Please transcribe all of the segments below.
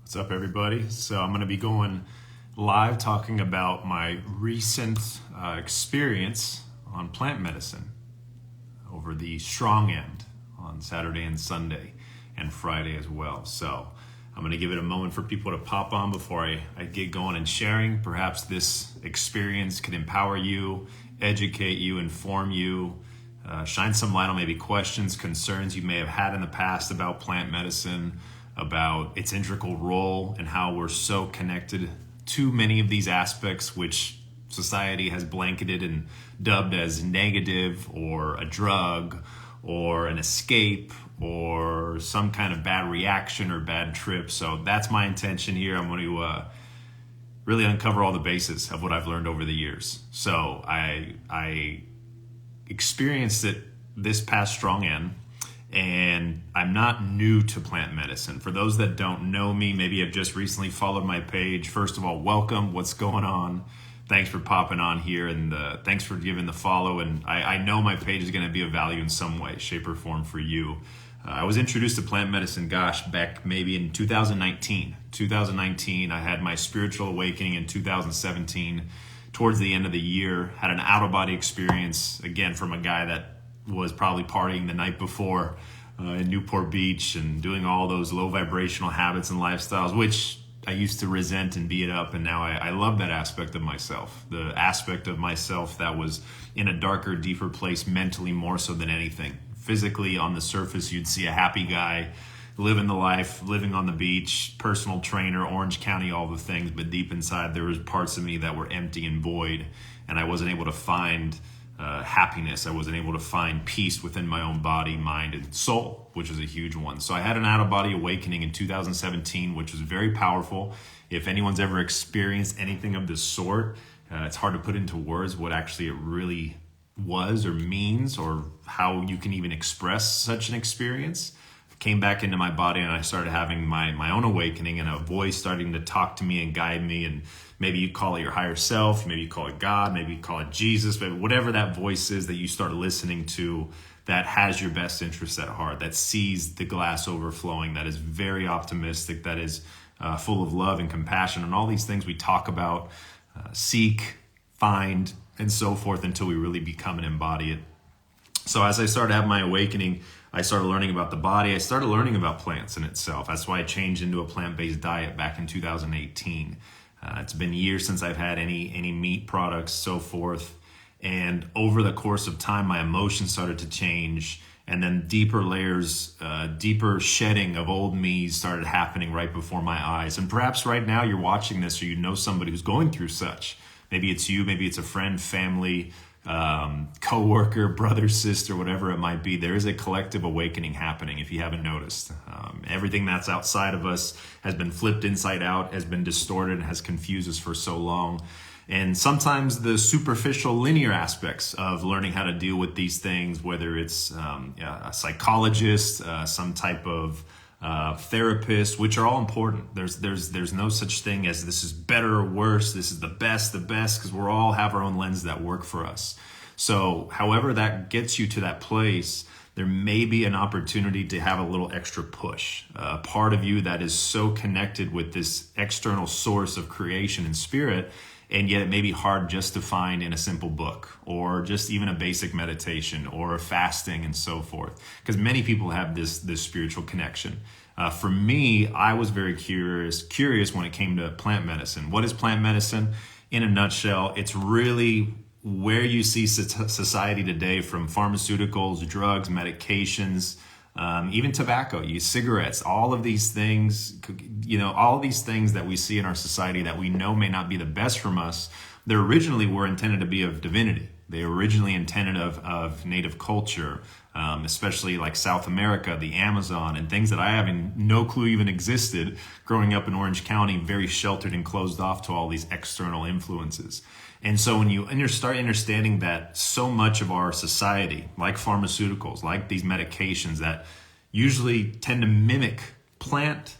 What's up, everybody? So I'm going to be going live talking about my recent experience on plant medicine over the strong end on Saturday and Sunday and Friday as well. So I'm going to give it a moment for people to pop on before I get going and sharing. Perhaps this experience could empower you, educate you, inform you, shine some light on maybe questions, concerns you may have had in the past about plant medicine, about its integral role and how we're so connected to many of these aspects which society has blanketed and dubbed as negative or a drug or an escape or some kind of bad reaction or bad trip. So that's my intention here. I'm going to really uncover all the bases of what I've learned over the years. So I experienced it this past strong end. And I'm not new to plant medicine. For those that don't know me, maybe have just recently followed my page. First of all, welcome. What's going on? Thanks for popping on here, and thanks for giving the follow. And I know my page is going to be of value in some way, shape, or form for you. I was introduced to plant medicine, back maybe in 2019. 2019, I had my spiritual awakening in 2017. Towards the end of the year, had an out-of-body experience, again, from a guy that was probably partying the night before in Newport Beach and doing all those low vibrational habits and lifestyles, which I used to resent and beat up. And now I love that aspect of myself, the aspect of myself that was in a darker, deeper place mentally more so than anything. Physically, on the surface, you'd see a happy guy living the life, living on the beach, personal trainer, Orange County, all the things. But deep inside, there was parts of me that were empty and void, and I wasn't able to find happiness. I wasn't able to find peace within my own body, mind, and soul, which is a huge one. So I had an out-of-body awakening in 2017, which was very powerful. If anyone's ever experienced anything of this sort, it's hard to put into words what actually it really was or means, or how you can even express such an experience. I came back into my body and I started having my own awakening, and a voice starting to talk to me and guide me. And maybe you call it your higher self, maybe you call it God, maybe you call it Jesus, but whatever that voice is that you start listening to, that has your best interests at heart, that sees the glass overflowing, that is very optimistic, that is full of love and compassion, and all these things we talk about, seek, find, and so forth, until we really become and embody it. So as I started having my awakening, I started learning about the body. I started learning about plants in itself. That's why I changed into a plant-based diet back in 2018. It's been years since I've had any meat products, so forth. And over the course of time, my emotions started to change. And then deeper layers, deeper shedding of old me started happening right before my eyes. And perhaps right now you're watching this, or you know somebody who's going through such. Maybe it's you, maybe it's a friend, family, co-worker, brother, sister, whatever it might be. There is a collective awakening happening, if you haven't noticed. Everything that's outside of us has been flipped inside out, has been distorted, and has confused us for so long. And sometimes the superficial linear aspects of learning how to deal with these things, whether it's a psychologist, some type of therapist, which are all important. There's no such thing as this is better or worse, this is the best, because we all have our own lens that work for us. So however that gets you to that place, there may be an opportunity to have a little extra push. A part of you that is so connected with this external source of creation and spirit, and yet it may be hard just to find in a simple book, or just even a basic meditation, or fasting, and so forth. Because many people have this spiritual connection. For me, I was very curious when it came to plant medicine. What is plant medicine? In a nutshell, it's really where you see society today, from pharmaceuticals, drugs, medications, even tobacco, cigarettes, all of these things, all of these things that we see in our society that we know may not be the best from us, they originally were intended to be of divinity. They originally intended of native culture, especially like South America, the Amazon, and things that I have no clue even existed growing up in Orange County, very sheltered and closed off to all these external influences. And so when you start understanding that so much of our society, like pharmaceuticals, like these medications that usually tend to mimic plant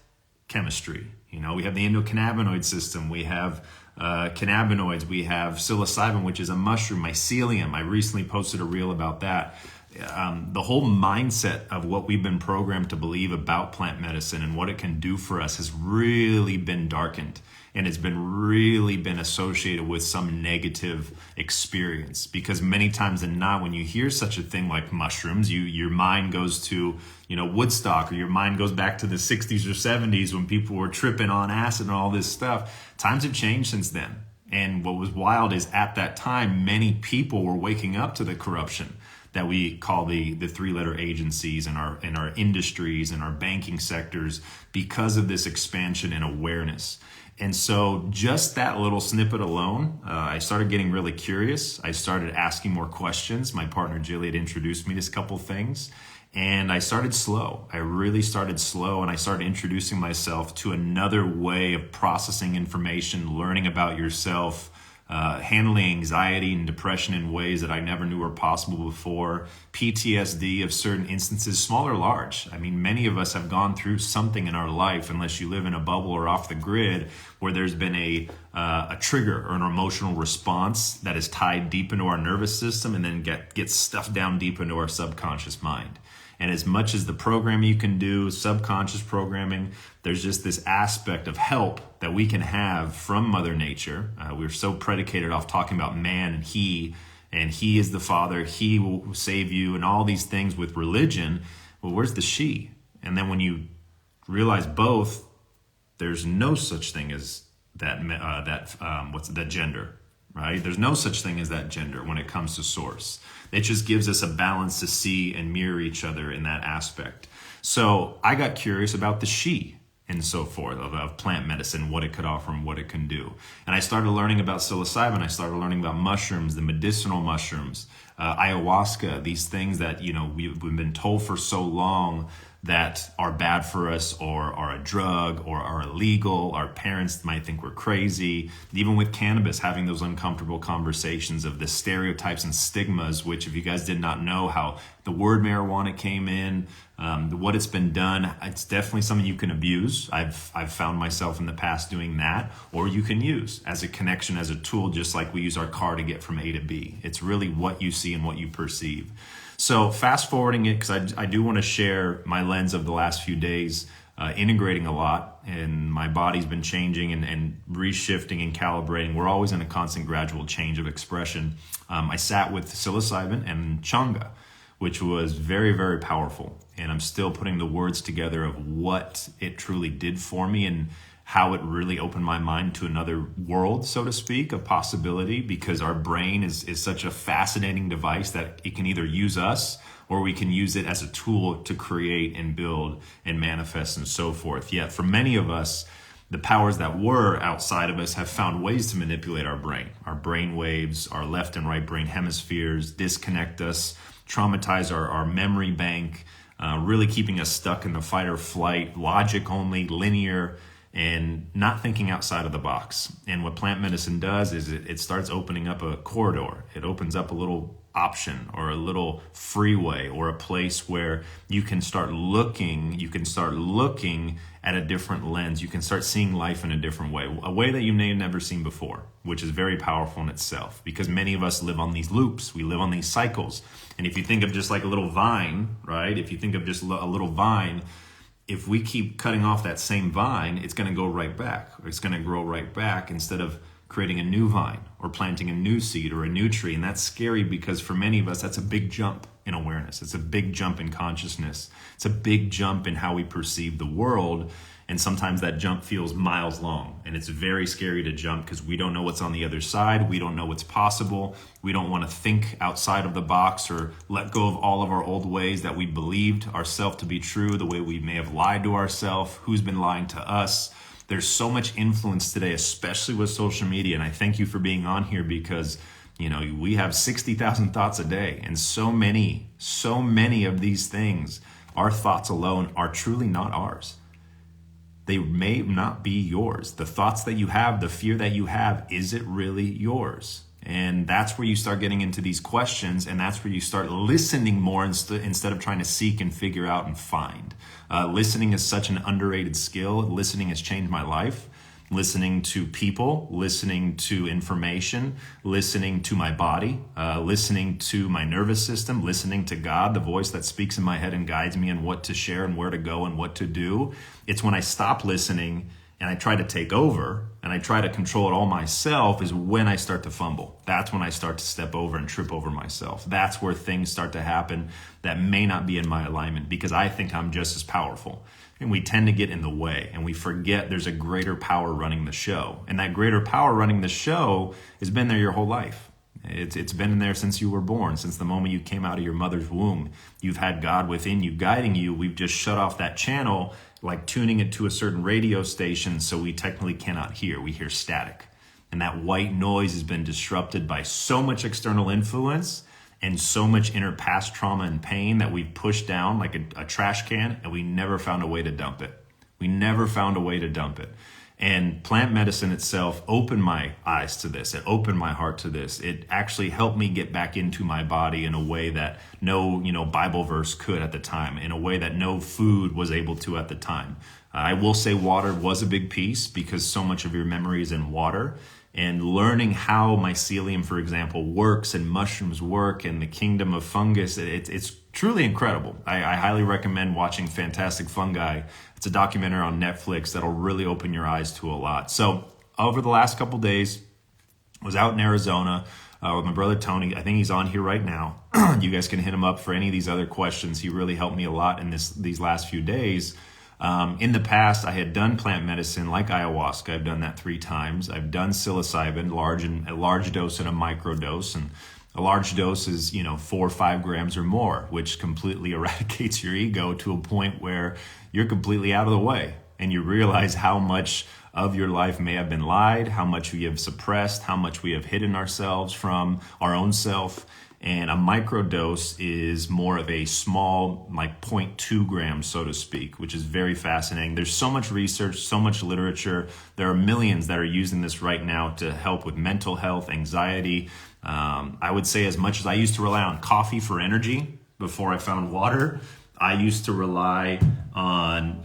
chemistry, we have the endocannabinoid system, we have cannabinoids, we have psilocybin, which is a mushroom, mycelium. I recently posted a reel about that. the whole mindset of what we've been programmed to believe about plant medicine and what it can do for us has really been darkened, and it's really been associated with some negative experience. Because many times than not, when you hear such a thing like mushrooms, your mind goes to, Woodstock, or your mind goes back to the 60s or 70s when people were tripping on acid and all this stuff. Times have changed since then. And what was wild is at that time, many people were waking up to the corruption that we call the three-letter agencies in our industries and our banking sectors because of this expansion in awareness. And so just that little snippet alone, I started getting really curious. I started asking more questions. My partner Jilly had introduced me to a couple things, and I started slow. I really started slow, and I started introducing myself to another way of processing information, learning about yourself, handling anxiety and depression in ways that I never knew were possible before, PTSD of certain instances, small or large. I mean, many of us have gone through something in our life, unless you live in a bubble or off the grid, where there's been a trigger or an emotional response that is tied deep into our nervous system and then gets stuffed down deep into our subconscious mind. And as much as the program you can do, subconscious programming, there's just this aspect of help that we can have from Mother Nature. We're so predicated off talking about man and he is the Father, he will save you, and all these things with religion. Well, where's the she? And then when you realize both, there's no such thing as that gender, right? There's no such thing as that gender when it comes to source. It just gives us a balance to see and mirror each other in that aspect. So I got curious about the she and so forth of plant medicine, what it could offer and what it can do. And I started learning about psilocybin. I started learning about mushrooms, the medicinal mushrooms, ayahuasca, these things that, we've been told for so long that are bad for us or are a drug or are illegal. Our parents might think we're crazy. Even with cannabis, having those uncomfortable conversations of the stereotypes and stigmas, which if you guys did not know how the word marijuana came in, what it's been done, it's definitely something you can abuse. I've found myself in the past doing that, or you can use as a connection, as a tool, just like we use our car to get from A to B. It's really what you see and what you perceive. So fast forwarding it, because I do want to share my lens of the last few days, integrating a lot, and my body's been changing and reshifting and calibrating. We're always in a constant gradual change of expression. I sat with psilocybin and changa, which was very, very powerful. And I'm still putting the words together of what it truly did for me and how it really opened my mind to another world, so to speak, of possibility, because our brain is such a fascinating device that it can either use us or we can use it as a tool to create and build and manifest and so forth. Yet for many of us, the powers that were outside of us have found ways to manipulate our brain waves, our left and right brain hemispheres, disconnect us, traumatize our memory bank, really keeping us stuck in the fight or flight, logic only, linear, and not thinking outside of the box. And what plant medicine does is it starts opening up a corridor. It opens up a little option or a little freeway or a place where you can start looking at a different lens. You can start seeing life in a different way, a way that you may have never seen before, which is very powerful in itself, because many of us live on these loops. We live on these cycles. And if you think of just like a little vine, right? If you think of just a little vine, if we keep cutting off that same vine, it's going to go right back. It's going to grow right back instead of creating a new vine or planting a new seed or a new tree. And that's scary because for many of us, that's a big jump in awareness. It's a big jump in consciousness. It's a big jump in how we perceive the world. And sometimes that jump feels miles long. And it's very scary to jump because we don't know what's on the other side. We don't know what's possible. We don't want to think outside of the box or let go of all of our old ways that we believed ourselves to be true, the way we may have lied to ourselves, who's been lying to us. There's so much influence today, especially with social media. And I thank you for being on here because, we have 60,000 thoughts a day. And so many of these things, our thoughts alone are truly not ours. They may not be yours. The thoughts that you have, the fear that you have, is it really yours? And that's where you start getting into these questions, and that's where you start listening more instead of trying to seek and figure out and find. Listening is such an underrated skill. Listening has changed my life. listening to people, listening to information, listening to my body, listening to my nervous system, listening to God, the voice that speaks in my head and guides me in what to share and where to go and what to do. It's when I stop listening and I try to take over and I try to control it all myself is when I start to fumble. That's when I start to step over and trip over myself. That's where things start to happen that may not be in my alignment because I think I'm just as powerful. And we tend to get in the way and we forget there's a greater power running the show. And that greater power running the show has been there your whole life. It's been in there since you were born, since the moment you came out of your mother's womb. You've had God within you guiding you. We've just shut off that channel, like tuning it to a certain radio station, so we technically cannot hear. We hear static. And that white noise has been disrupted by so much external influence and so much inner past trauma and pain that we've pushed down like a trash can, and we never found a way to dump it. We never found a way to dump it. And plant medicine itself opened my eyes to this. It opened my heart to this. It actually helped me get back into my body in a way that no, Bible verse could at the time, in a way that no food was able to at the time. I will say water was a big piece because so much of your memory is in water. And learning how mycelium, for example, works and mushrooms work and the kingdom of fungus, it's truly incredible. I highly recommend watching Fantastic Fungi. It's a documentary on Netflix that'll really open your eyes to a lot. So over the last couple days, I was out in Arizona with my brother Tony. I think he's on here right now. You guys can hit him up for any of these other questions. He really helped me a lot in these last few days. In the past, I had done plant medicine like ayahuasca. I've done that 3 times. I've done psilocybin, a large dose and a micro dose. And a large dose is, 4 or 5 grams or more, which completely eradicates your ego to a point where you're completely out of the way. And you realize how much of your life may have been lied, how much we have suppressed, how much we have hidden ourselves from our own self. And a microdose is more of a small, like 0.2 grams, so to speak, which is very fascinating. There's so much research, so much literature. There are millions that are using this right now to help with mental health, anxiety. I would say as much as I used to rely on coffee for energy before I found water, I used to rely on,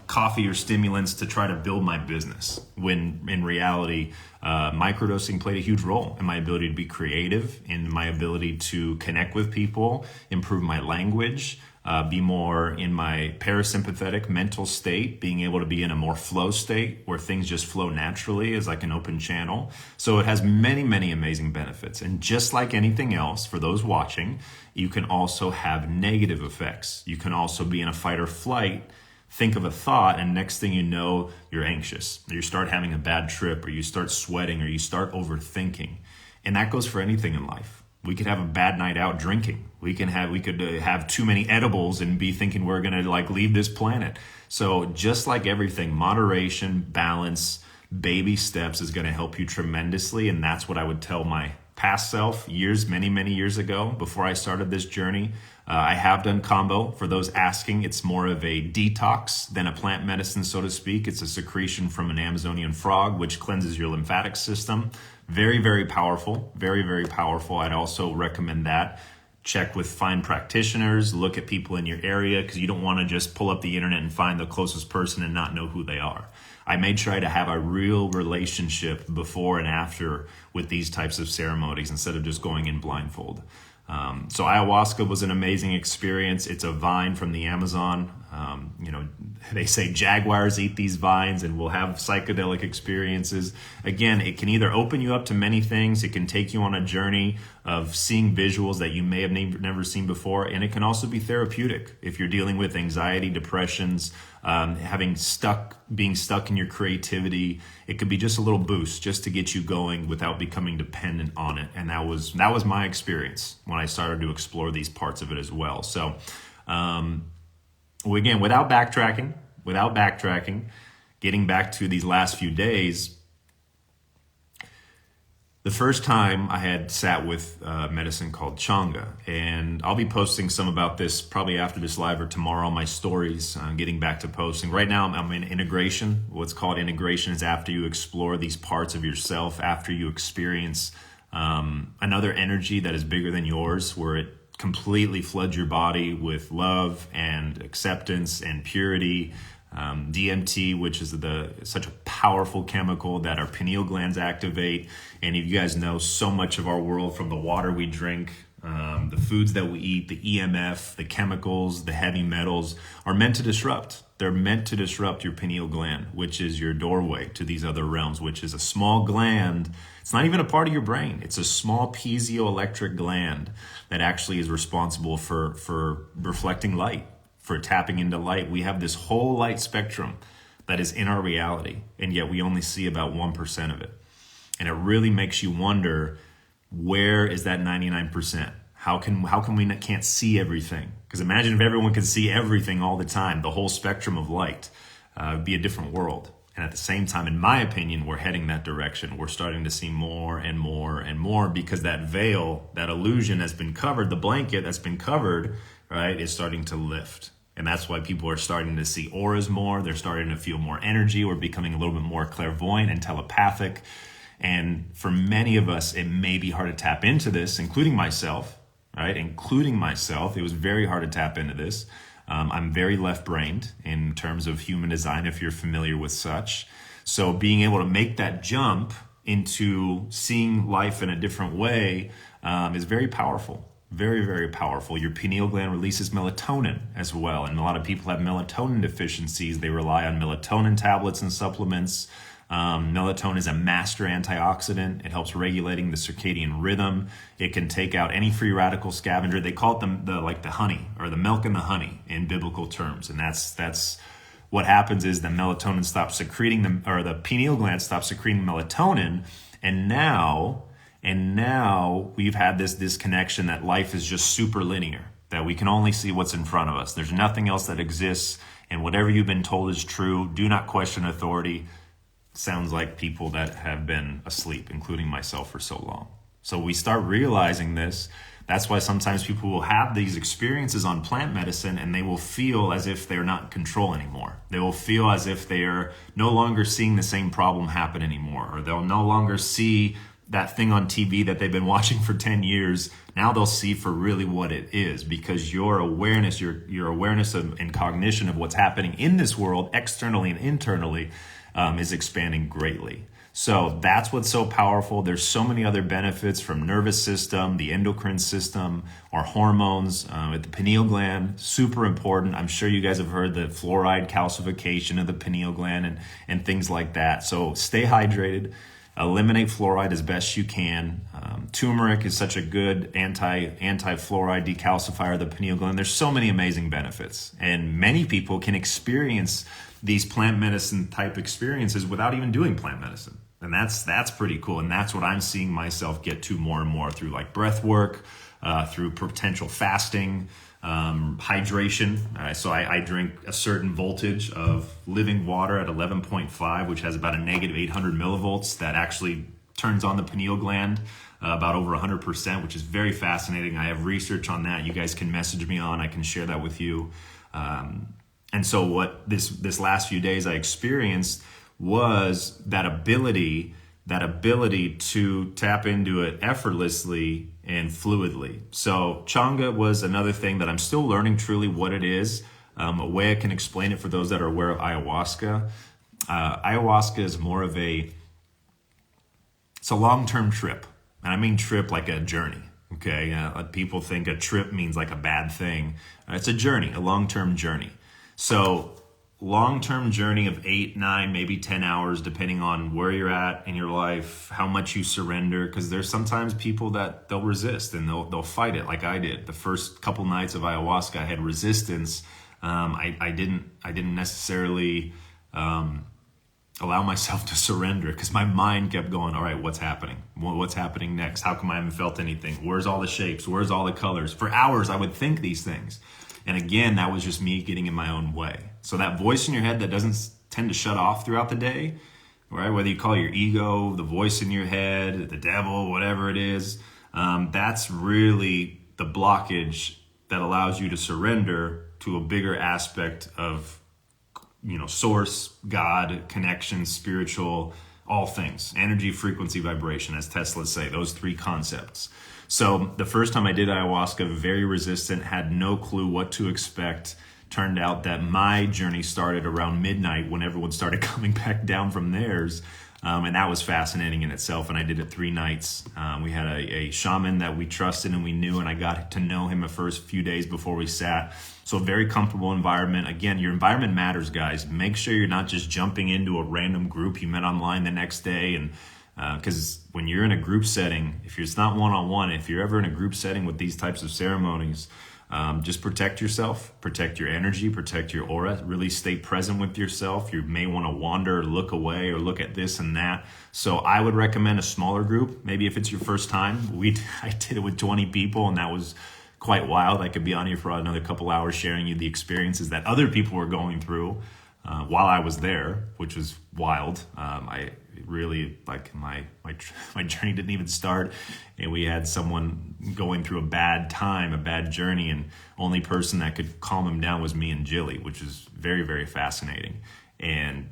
coffee or stimulants to try to build my business, when in reality, microdosing played a huge role in my ability to be creative, in my ability to connect with people, improve my language, be more in my parasympathetic mental state, being able to be in a more flow state where things just flow naturally as like an open channel. So it has many, many amazing benefits. And just like anything else, for those watching, you can also have negative effects. You can also be in a fight or flight, think of a thought, and next thing you know, you're anxious, or you start having a bad trip, or you start sweating, or you start overthinking. And that goes for anything in life. We could have a bad night out drinking. We could have too many edibles and be thinking we're going to leave this planet. So just like everything, moderation, balance, baby steps is going to help you tremendously. And that's what I would tell my past self many, many years ago before I started this journey. I have done combo. For those asking, it's more of a detox than a plant medicine, so to speak. It's a secretion from an Amazonian frog, which cleanses your lymphatic system. Very, very powerful. Very, very powerful. I'd also recommend that. Check with fine practitioners. Look at people in your area, because you don't want to just pull up the internet and find the closest person and not know who they are. I made sure to have a real relationship before and after with these types of ceremonies instead of just going in blindfold. So ayahuasca was an amazing experience. It's a vine from the Amazon. They say jaguars eat these vines and will have psychedelic experiences. Again, it can either open you up to many things. It can take you on a journey of seeing visuals that you may have never seen before. And it can also be therapeutic if you're dealing with anxiety, depressions, being stuck in your creativity. It could be just a little boost just to get you going without becoming dependent on it. And that was my experience when I started to explore these parts of it as well. So again, without backtracking, getting back to these last few days, the first time I had sat with medicine called Changa, and I'll be posting some about this probably after this live or tomorrow on my stories, getting back to posting. Right now I'm in integration. What's called integration is after you explore these parts of yourself, after you experience another energy that is bigger than yours, where it completely floods your body with love and acceptance and purity. DMT, which is such a powerful chemical that our pineal glands activate. And if you guys know, so much of our world, from the water we drink, the foods that we eat, the EMF, the chemicals, the heavy metals, are meant to disrupt. They're meant to disrupt your pineal gland, which is your doorway to these other realms, which is a small gland. It's not even a part of your brain. It's a small piezoelectric gland that actually is responsible for reflecting light, for tapping into light. We have this whole light spectrum that is in our reality, and yet we only see about 1% of it. And it really makes you wonder, where is that 99%? How can we can't see everything? Because imagine if everyone could see everything all the time, the whole spectrum of light, it'd be a different world. And at the same time, in my opinion, we're heading that direction. We're starting to see more and more and more, because that veil, that illusion has been covered, the blanket that's been covered, right, is starting to lift. And that's why people are starting to see auras more. They're starting to feel more energy. We're becoming a little bit more clairvoyant and telepathic. And for many of us, it may be hard to tap into this, including myself, right? Including myself. It was very hard to tap into this. I'm very left-brained in terms of human design, if you're familiar with such. So being able to make that jump into seeing life in a different way is very powerful. Very, very powerful. Your pineal gland releases melatonin as well. And a lot of people have melatonin deficiencies. They rely on melatonin tablets and supplements. Melatonin is a master antioxidant. It helps regulating the circadian rhythm. It can take out any free radical scavenger. They call it the honey, or the milk and the honey in biblical terms. And that's what happens is the melatonin stops secreting the pineal gland stops secreting melatonin. And now we've had this connection that life is just super linear, that we can only see what's in front of us. There's nothing else that exists. And whatever you've been told is true. Do not question authority. Sounds like people that have been asleep, including myself, for so long. So we start realizing this. That's why sometimes people will have these experiences on plant medicine, and they will feel as if they're not in control anymore. They will feel as if they are no longer seeing the same problem happen anymore, or they'll no longer see that thing on TV that they've been watching for 10 years. Now they'll see for really what it is, because your awareness, your awareness and cognition of what's happening in this world, externally and internally, is expanding greatly. So that's what's so powerful. There's so many other benefits, from nervous system, the endocrine system, our hormones, at the pineal gland, super important. I'm sure you guys have heard the fluoride calcification of the pineal gland and things like that. So stay hydrated, eliminate fluoride as best you can. Turmeric is such a good anti-fluoride decalcifier of the pineal gland. There's so many amazing benefits, and many people can experience these plant medicine type experiences without even doing plant medicine. And that's pretty cool. And that's what I'm seeing myself get to more and more through like breath work, through potential fasting, hydration. So I drink a certain voltage of living water at 11.5, which has about a negative 800 millivolts that actually turns on the pineal gland about over 100%, which is very fascinating. I have research on that. You guys can message me on. I can share that with you. And so what this last few days I experienced was that ability to tap into it effortlessly and fluidly. So Changa was another thing that I'm still learning truly what it is. A way I can explain it for those that are aware of ayahuasca. Ayahuasca is more of it's a long-term trip. And I mean trip like a journey. Okay, people think a trip means like a bad thing. It's a journey, a long-term journey. So long-term journey of 8, 9, maybe 10 hours, depending on where you're at in your life, how much you surrender. Because there's sometimes people that they'll resist and they'll fight it, like I did. The first couple nights of ayahuasca, I had resistance. I didn't necessarily allow myself to surrender, because my mind kept going, all right, what's happening? Well, what's happening next? How come I haven't felt anything? Where's all the shapes? Where's all the colors? For hours, I would think these things. And again, that was just me getting in my own way. So that voice in your head that doesn't tend to shut off throughout the day, right? Whether you call it your ego, the voice in your head, the devil, whatever it is, that's really the blockage that allows you to surrender to a bigger aspect of, source, God, connection, spiritual, all things, energy, frequency, vibration, as Tesla say, those 3 concepts. So the first time I did ayahuasca, very resistant, had no clue what to expect, turned out that my journey started around midnight when everyone started coming back down from theirs. And that was fascinating in itself. And I did it 3 nights. We had a shaman that we trusted and we knew, and I got to know him the first few days before we sat. So a very comfortable environment. Again, your environment matters, guys. Make sure you're not just jumping into a random group you met online the next day. And because when you're in a group setting, if it's not one-on-one, if you're ever in a group setting with these types of ceremonies, just protect yourself, protect your energy, protect your aura, really stay present with yourself. You may want to wander, look away, or look at this and that. So I would recommend a smaller group. Maybe if it's your first time, I did it with 20 people, and that was quite wild. I could be on here for another couple hours sharing you the experiences that other people were going through while I was there, which was wild. I really, like, my journey didn't even start, and we had someone going through a bad time, a bad journey, and only person that could calm him down was me and Jilly, which is very, very fascinating. And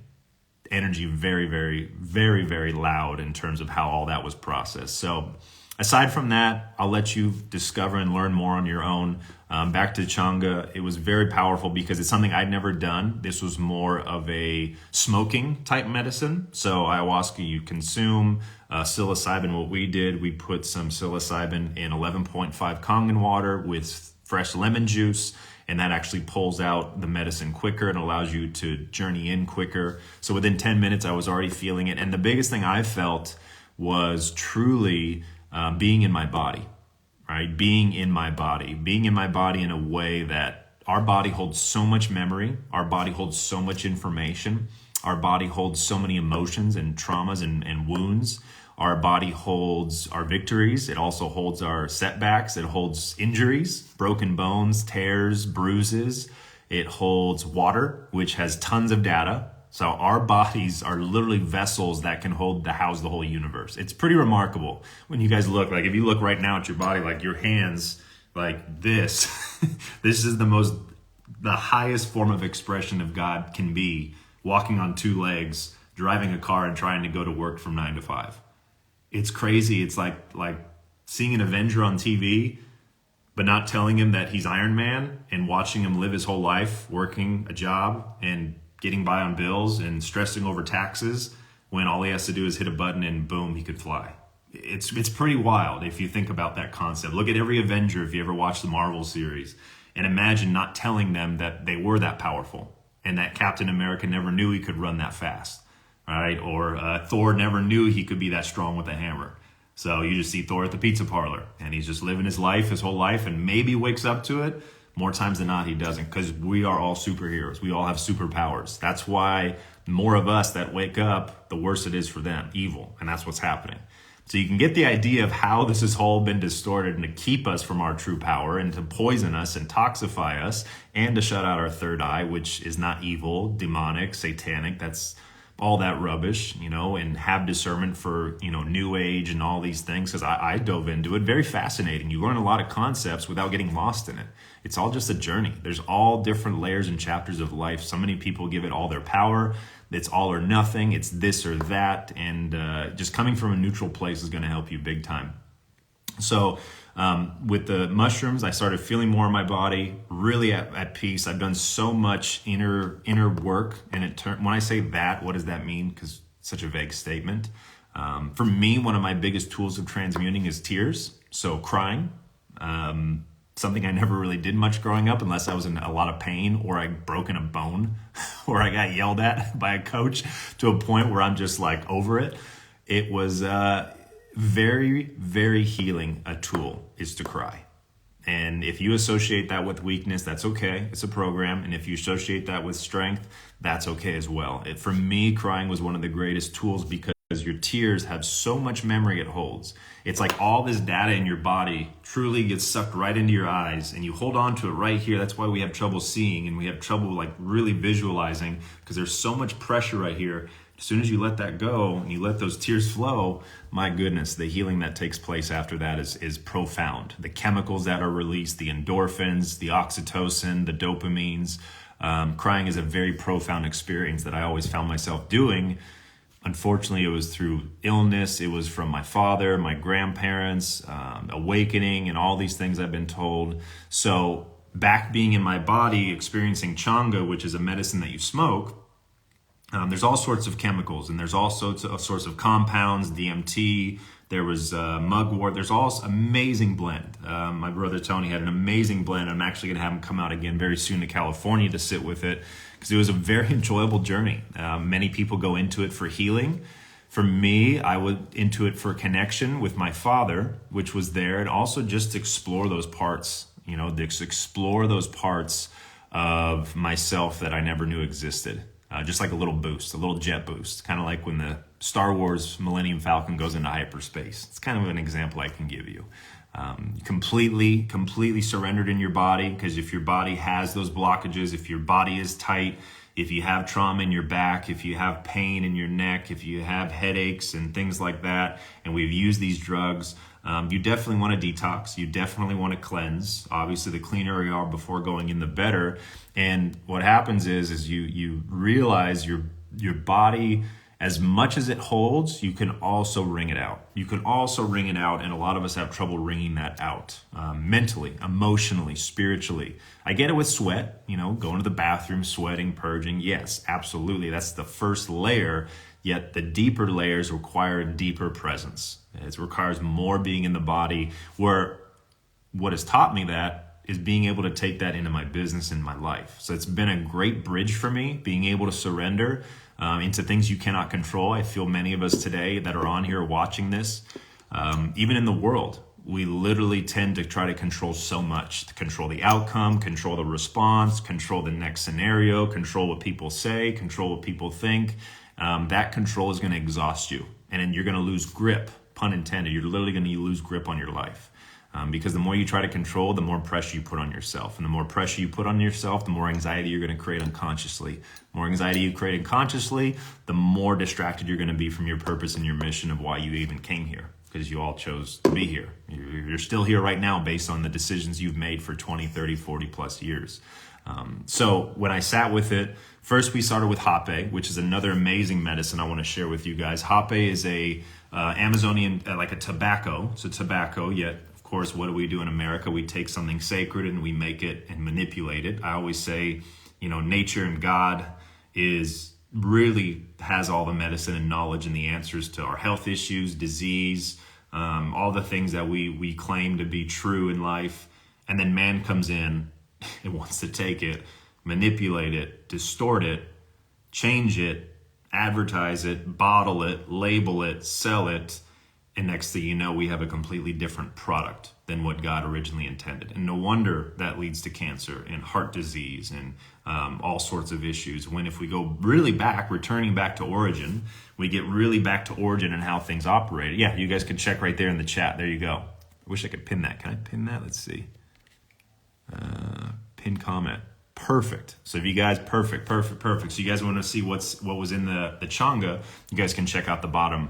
energy very, very, very, very loud in terms of how all that was processed. So aside from that, I'll let you discover and learn more on your own. Back to Changa, it was very powerful because it's something I'd never done. This was more of a smoking type medicine. So ayahuasca, you consume psilocybin. What we did, we put some psilocybin in 11.5 Kangen water with fresh lemon juice, and that actually pulls out the medicine quicker and allows you to journey in quicker. So within 10 minutes, I was already feeling it. And the biggest thing I felt was truly being in my body, right? Being in my body in a way that our body holds so much memory. Our body holds so much information. Our body holds so many emotions and traumas and wounds. Our body holds our victories. It also holds our setbacks. It holds injuries, broken bones, tears, bruises. It holds water, which has tons of data. So our bodies are literally vessels that can house the whole universe. It's pretty remarkable when you guys look. Like if you look right now at your body, like your hands, like this, this is the highest form of expression of God can be, walking on 2 legs, driving a car and trying to go to work from 9 to 5. It's crazy. It's like seeing an Avenger on TV, but not telling him that he's Iron Man, and watching him live his whole life working a job and getting by on bills and stressing over taxes when all he has to do is hit a button and boom, he could fly. It's pretty wild if you think about that concept. Look at every Avenger if you ever watch the Marvel series, and imagine not telling them that they were that powerful and that Captain America never knew he could run that fast, right? Or Thor never knew he could be that strong with a hammer. So you just see Thor at the pizza parlor and he's just living his whole life, and maybe wakes up to it. More times than not, he doesn't, because we are all superheroes. We all have superpowers. That's why more of us that wake up, the worse it is for them, evil. And that's what's happening. So you can get the idea of how this has all been distorted and to keep us from our true power and to poison us and toxify us and to shut out our third eye, which is not evil, demonic, satanic. That's all that rubbish, and have discernment for, new age and all these things, because I dove into it. Very fascinating. You learn a lot of concepts without getting lost in it. It's all just a journey. There's all different layers and chapters of life. So many people give it all their power. It's all or nothing. It's this or that. And just coming from a neutral place is going to help you big time. So with the mushrooms, I started feeling more in my body, really at peace. I've done so much inner work. And when I say that, what does that mean? Because it's such a vague statement. For me, one of my biggest tools of transmuting is tears. So crying. Something I never really did much growing up unless I was in a lot of pain or I'd broken a bone or I got yelled at by a coach to a point where I'm just like over it. It was very, very healing. A tool is to cry. And if you associate that with weakness, that's okay. It's a program. And if you associate that with strength, that's okay as well. For me, crying was one of the greatest tools because your tears have so much memory it holds. It's like all this data in your body truly gets sucked right into your eyes and you hold on to it right here. That's why we have trouble seeing and we have trouble like really visualizing, because there's so much pressure right here. As soon as you let that go and you let those tears flow, my goodness, the healing that takes place after that is profound. The chemicals that are released, the endorphins, the oxytocin, the dopamines. Crying is a very profound experience that I always found myself doing. Unfortunately, it was through illness. It was from my father, my grandparents, awakening, and all these things I've been told. So back being in my body, experiencing changa, which is a medicine that you smoke, there's all sorts of chemicals, and there's all sorts of compounds, DMT, there was mugwort, there's all amazing blend. My brother Tony had an amazing blend. I'm actually gonna have him come out again very soon to California to sit with it, because it was a very enjoyable journey. Many people go into it for healing. For me, I went into it for connection with my father, which was there, and also just to explore those parts, explore those parts of myself that I never knew existed. Just like a little boost, a little jet boost, kind of like when the Star Wars Millennium Falcon goes into hyperspace. It's kind of an example I can give you. Completely surrendered in your body, because if your body has those blockages, if your body is tight, if you have trauma in your back, if you have pain in your neck, if you have headaches and things like that, and we've used these drugs, you definitely want to detox. You definitely want to cleanse. Obviously, the cleaner you are before going in, the better. And what happens is you realize your body, as much as it holds, you can also wring it out. You can also wring it out, and a lot of us have trouble wringing that out, mentally, emotionally, spiritually. I get it with sweat, going to the bathroom, sweating, purging. Yes, absolutely. That's the first layer, yet the deeper layers require a deeper presence. It requires more being in the body, where what has taught me that is being able to take that into my business and my life. So it's been a great bridge for me, being able to surrender into things you cannot control. I feel many of us today that are on here watching this, even in the world, we literally tend to try to control so much, to control the outcome, control the response, control the next scenario, control what people say, control what people think. That control is going to exhaust you, and then you're going to lose grip, pun intended. You're literally going to lose grip on your life. Because the more you try to control, the more pressure you put on yourself. And the more pressure you put on yourself, the more anxiety you're going to create unconsciously. The more anxiety you create unconsciously, the more distracted you're going to be from your purpose and your mission of why you even came here. Because you all chose to be here. You're still here right now based on the decisions you've made for 20, 30, 40 plus years. So when I sat with it, first we started with hape, which is another amazing medicine I want to share with you guys. Hape is a Amazonian, like a tobacco. So tobacco, yet of course, what do we do in America? We take something sacred and we make it and manipulate it. I always say, nature and God really has all the medicine and knowledge and the answers to our health issues, disease, all the things that we claim to be true in life. And then man comes in and wants to take it, manipulate it, distort it, change it, advertise it, bottle it, label it, sell it. And next thing you know, we have a completely different product than what God originally intended. And no wonder that leads to cancer and heart disease and all sorts of issues. When if we go really back, returning back to origin, we get really back to origin and how things operate. Yeah, you guys can check right there in the chat. There you go. I wish I could pin that. Can I pin that? Let's see. Pin comment. Perfect. So if you guys, perfect. So you guys want to see what was in the changa, you guys can check out the bottom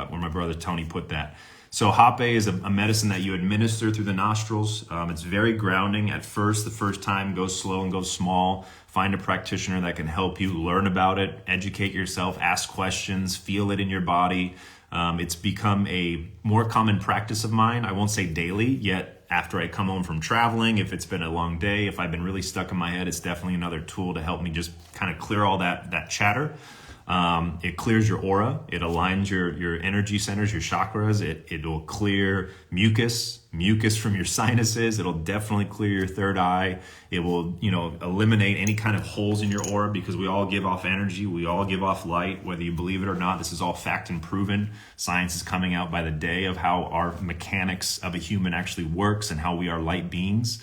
where my brother Tony put that. So hape is a medicine that you administer through the nostrils. It's very grounding at first. The first time, go slow and go small. Find a practitioner that can help you learn about it, educate yourself, ask questions, feel it in your body. It's become a more common practice of mine. I won't say daily, yet after I come home from traveling, if it's been a long day, if I've been really stuck in my head, it's definitely another tool to help me just kind of clear all that chatter. It clears your aura. It aligns your energy centers, your chakras. It will clear mucus from your sinuses. It'll definitely clear your third eye. It will, eliminate any kind of holes in your aura, because we all give off energy. We all give off light, whether you believe it or not. This is all fact and proven. Science is coming out by the day of how our mechanics of a human actually works and how we are light beings.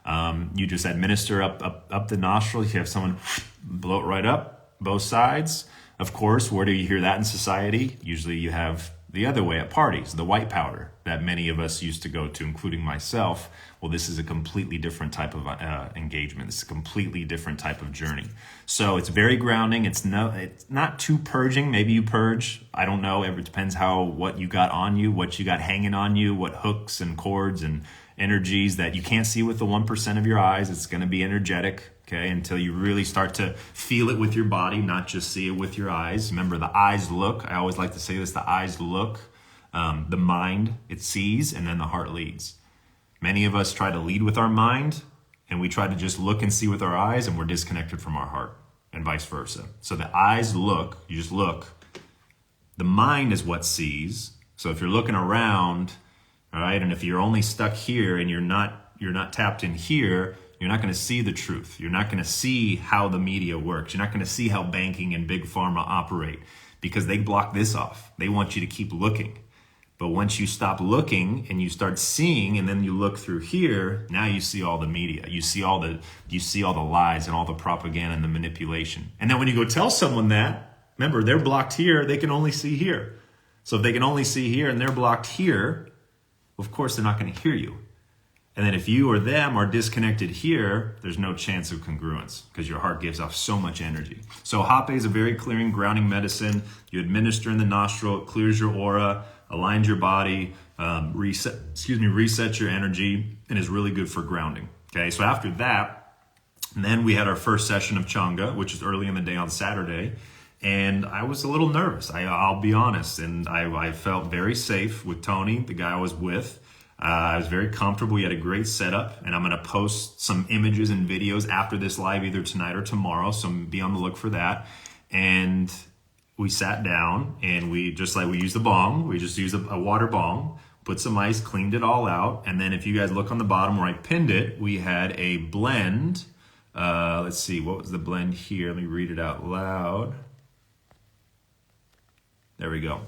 You just administer up the nostrils. You have someone blow it right up, both sides. Of course, where do you hear that in society? Usually you have the other way at parties, the white powder that many of us used to go to, including myself. Well, this is a completely different type of engagement. It's a completely different type of journey. So it's very grounding. It's not too purging. Maybe you purge. I don't know. It depends what you got on you, what you got hanging on you, what hooks and cords and energies that you can't see with the 1% of your eyes. It's going to be energetic. Okay, until you really start to feel it with your body, not just see it with your eyes. Remember, the eyes look. I always like to say this: the eyes look, the mind, it sees, and then the heart leads. Many of us try to lead with our mind, and we try to just look and see with our eyes, and we're disconnected from our heart, and vice versa. So the eyes look, you just look. The mind is what sees. So if you're looking around, all right, and if you're only stuck here and you're not tapped in here, you're not going to see the truth. You're not going to see how the media works. You're not going to see how banking and big pharma operate, because they block this off. They want you to keep looking. But once you stop looking and you start seeing, and then you look through here, now you see all the media. You see all the lies and all the propaganda and the manipulation. And then when you go tell someone that, remember, they're blocked here, they can only see here. So if they can only see here and they're blocked here, of course they're not going to hear you. And then if you or them are disconnected here, there's no chance of congruence, because your heart gives off so much energy. So Hape is a very clearing, grounding medicine. You administer in the nostril, it clears your aura, aligns your body, resets your energy, and is really good for grounding. Okay, so after that, then we had our first session of Changa, which is early in the day on Saturday. And I was a little nervous, I'll be honest. And I felt very safe with Tony, the guy I was with. I was very comfortable. We had a great setup, and I'm going to post some images and videos after this live, either tonight or tomorrow. So be on the look for that. And we sat down, and we, just like we used the bong, we just used a water bong, put some ice, cleaned it all out. And then if you guys look on the bottom where I pinned it, we had a blend. Let's see, what was the blend here? Let me read it out loud. There we go.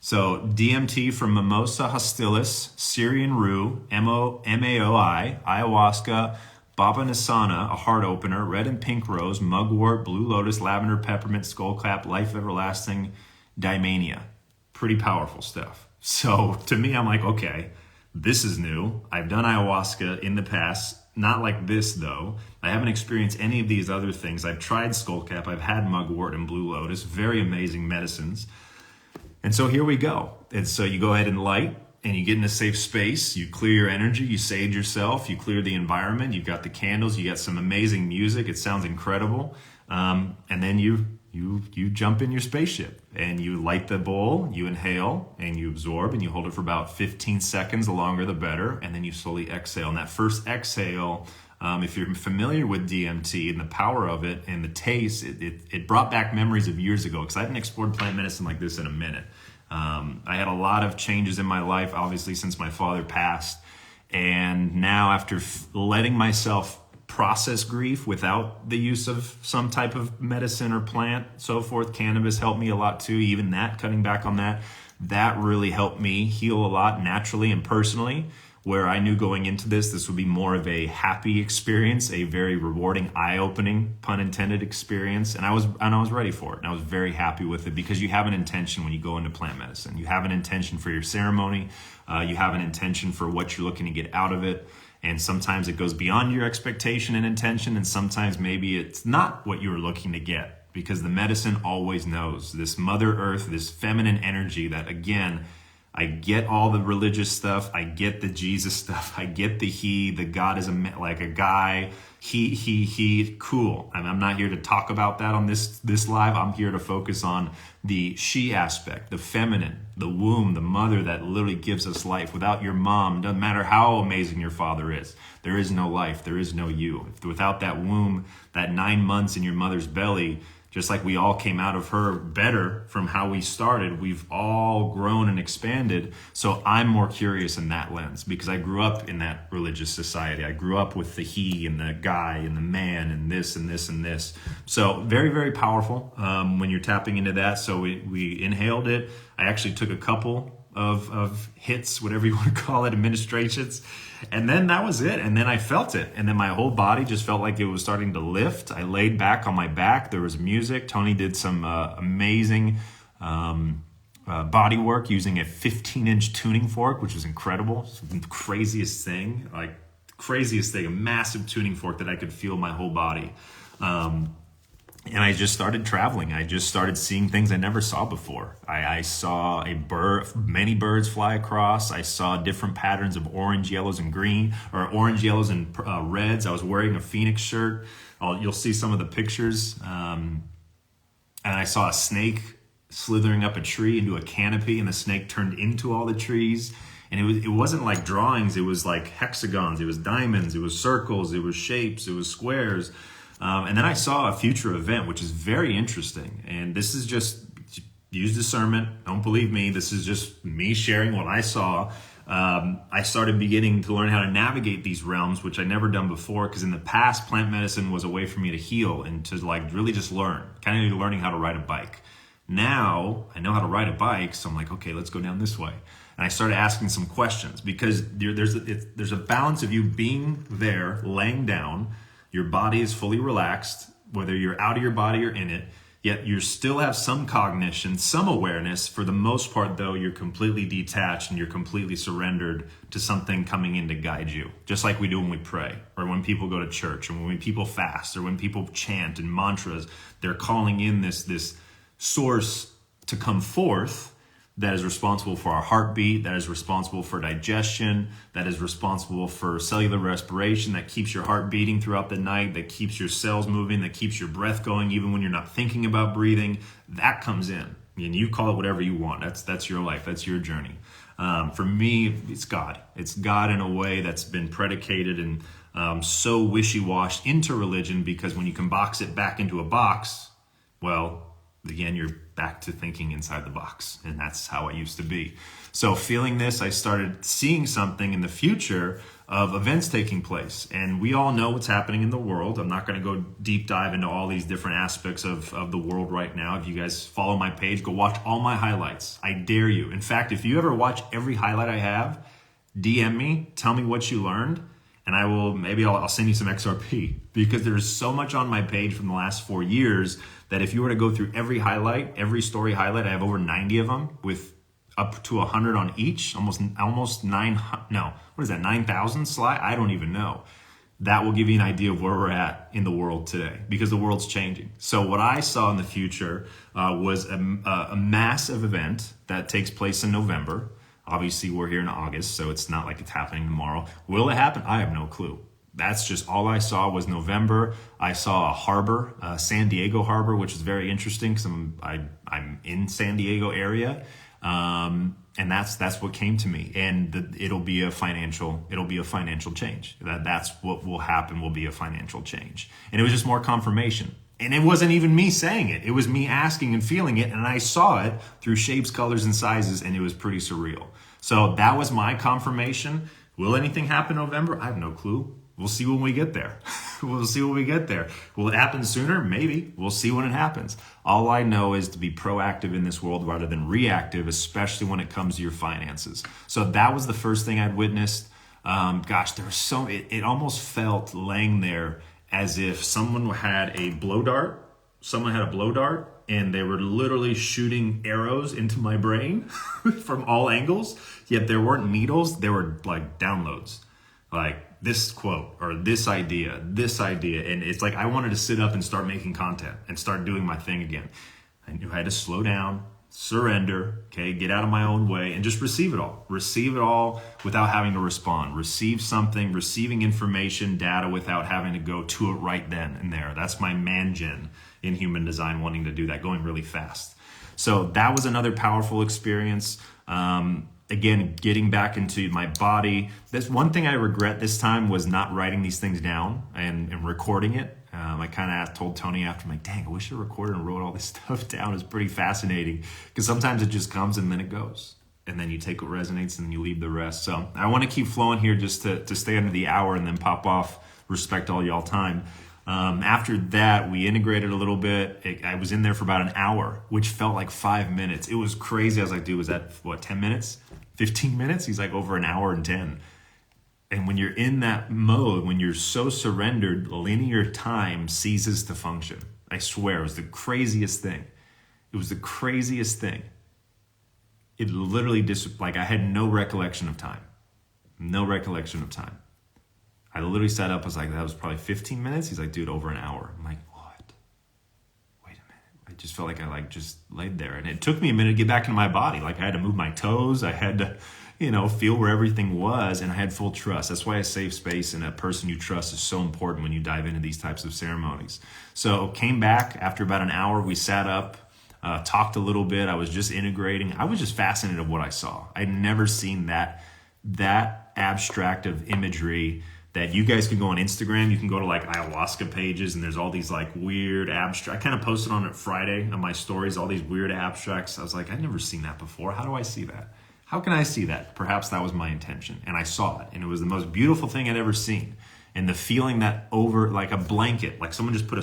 So DMT from Mimosa hostilis, Syrian rue, MAOI, ayahuasca, Baba Nisana, a heart opener, red and pink rose, mugwort, blue lotus, lavender, peppermint, skullcap, life everlasting, daimania. Pretty powerful stuff. So to me, I'm like, okay, this is new. I've done ayahuasca in the past, not like this though. I haven't experienced any of these other things. I've tried skullcap, I've had mugwort and blue lotus, very amazing medicines. And so here we go. And so you go ahead and light, and you get in a safe space. You clear your energy, you sage yourself, you clear the environment. You've got the candles, you got some amazing music. It sounds incredible. And then you jump in your spaceship, and you light the bowl, you inhale, and you absorb, and you hold it for about 15 seconds. The longer, the better. And then you slowly exhale. And that first exhale, if you're familiar with DMT and the power of it and the taste, it brought back memories of years ago, because I hadn't explored plant medicine like this in a minute. I had a lot of changes in my life, obviously, since my father passed. And now, after letting myself process grief without the use of some type of medicine or plant, so forth, cannabis helped me a lot too. Even that, cutting back on that really helped me heal a lot naturally and personally, where I knew going into this would be more of a happy experience, a very rewarding, eye-opening, pun intended, experience. And I was ready for it. And I was very happy with it, because you have an intention when you go into plant medicine. You have an intention for your ceremony. You have an intention for what you're looking to get out of it. And sometimes it goes beyond your expectation and intention. And sometimes maybe it's not what you were looking to get, because the medicine always knows. This Mother Earth, this feminine energy that, again, I get all the religious stuff. I get the Jesus stuff. I get the God is like a guy. He, cool. I'm not here to talk about that on this live. I'm here to focus on the she aspect, the feminine, the womb, the mother that literally gives us life. Without your mom, doesn't matter how amazing your father is, there is no life. There is no you. Without that womb, that 9 months in your mother's belly, just like we all came out of her better from how we started, we've all grown and expanded. So I'm more curious in that lens, because I grew up in that religious society. I grew up with the he and the guy and the man and this and this and this. So very, very powerful when you're tapping into that. So we inhaled it. I actually took a couple of hits, whatever you want to call it, administrations. And then that was it. And then I felt it. And then my whole body just felt like it was starting to lift. I laid back on my back. There was music. Tony did some amazing body work using a 15-inch tuning fork, which was incredible. It's the craziest thing, a massive tuning fork that I could feel my whole body. And I just started traveling. I just started seeing things I never saw before. I saw many birds fly across. I saw different patterns of orange, yellows, and green, or orange, yellows, and reds. I was wearing a Phoenix shirt. You'll see some of the pictures. And I saw a snake slithering up a tree into a canopy, and the snake turned into all the trees. And it wasn't like drawings, it was like hexagons, it was diamonds, it was circles, it was shapes, it was squares. And then I saw a future event, which is very interesting. And this is just, use discernment. Don't believe me. This is just me sharing what I saw. I started beginning to learn how to navigate these realms, which I'd never done before, because in the past, plant medicine was a way for me to heal and to like really just learn, kind of learning how to ride a bike. Now I know how to ride a bike, so I'm like, okay, let's go down this way. And I started asking some questions, because there's a balance of you being there, laying down, your body is fully relaxed, whether you're out of your body or in it, yet you still have some cognition, some awareness. For the most part, though, you're completely detached and you're completely surrendered to something coming in to guide you, just like we do when we pray, or when people go to church, or when people fast, or when people chant and mantras. They're calling in this source to come forth that is responsible for our heartbeat, that is responsible for digestion, that is responsible for cellular respiration, that keeps your heart beating throughout the night, that keeps your cells moving, that keeps your breath going even when you're not thinking about breathing. That comes in. And you call it whatever you want. That's your life. That's your journey. For me, it's God. It's God in a way that's been predicated and so wishy-washy into religion, because when you can box it back into a box, well, again, you're back to thinking inside the box, and that's how I used to be. So feeling this, I started seeing something in the future of events taking place, and we all know what's happening in the world. I'm not going to go deep dive into all these different aspects of the world right now. If you guys follow my page, go watch all my highlights. I dare you. In fact, if you ever watch every highlight I have, DM me, tell me what you learned, and I'll send you some XRP, because there's so much on my page from the last 4 years that if you were to go through every highlight, every story highlight, I have over 90 of them with up to 100 on each, almost 9,000 slide? I don't even know. That will give you an idea of where we're at in the world today, because the world's changing. So what I saw in the future was a massive event that takes place in November. Obviously, we're here in August, so it's not like it's happening tomorrow. Will it happen? I have no clue. That's just all I saw was November. I saw a harbor, San Diego harbor, which is very interesting because I'm in San Diego area, and that's what came to me. And it'll be a financial change. That's what will happen. Will be a financial change, and it was just more confirmation. And it wasn't even me saying it. It was me asking and feeling it, and I saw it through shapes, colors, and sizes, and it was pretty surreal. So that was my confirmation. Will anything happen in November? I have no clue. We'll see when we get there. We'll see when we get there. Will it happen sooner? Maybe. We'll see when it happens. All I know is to be proactive in this world rather than reactive, especially when it comes to your finances. So that was the first thing I'd witnessed. It almost felt laying there as if someone had a blow dart. And they were literally shooting arrows into my brain from all angles. Yet there weren't needles. There were like downloads. Like, this quote or this idea. And it's like I wanted to sit up and start making content and start doing my thing again. I knew I had to slow down, surrender, okay, get out of my own way, and just receive it all. Receive it all without having to respond. Receiving information, data without having to go to it right then and there. That's my man-gen in human design, wanting to do that, going really fast. So that was another powerful experience. Again, getting back into my body. That's one thing I regret this time, was not writing these things down and recording it. I kind of told Tony after, I'm like, dang, I wish I recorded and wrote all this stuff down. It's pretty fascinating, because sometimes it just comes and then it goes. And then you take what resonates and then you leave the rest. So I want to keep flowing here just to stay under the hour and then pop off. Respect all y'all time. After that, we integrated a little bit. I was in there for about an hour, which felt like 5 minutes. It was crazy. I was like, dude, was that, 10 minutes? 15 minutes? He's like, over an hour and 10. And when you're in that mode, when you're so surrendered, linear time ceases to function. I swear, it was the craziest thing. It literally I had no recollection of time. I literally sat up, I was like, that was probably 15 minutes. He's like, dude, over an hour. I'm like, what? Wait a minute. I just felt like I just laid there. And it took me a minute to get back into my body. Like, I had to move my toes. I had to, feel where everything was. And I had full trust. That's why a safe space and a person you trust is so important when you dive into these types of ceremonies. So came back after about an hour. We sat up, talked a little bit. I was just integrating. I was just fascinated with what I saw. I'd never seen that that abstract of imagery that you guys can go on Instagram. You can go to like ayahuasca pages and there's all these like weird abstract. I kind of posted on it Friday on my stories, all these weird abstracts. I was like, I've never seen that before. How do I see that? How can I see that? Perhaps that was my intention. And I saw it. And it was the most beautiful thing I'd ever seen. And the feeling that over like a blanket, like someone just put a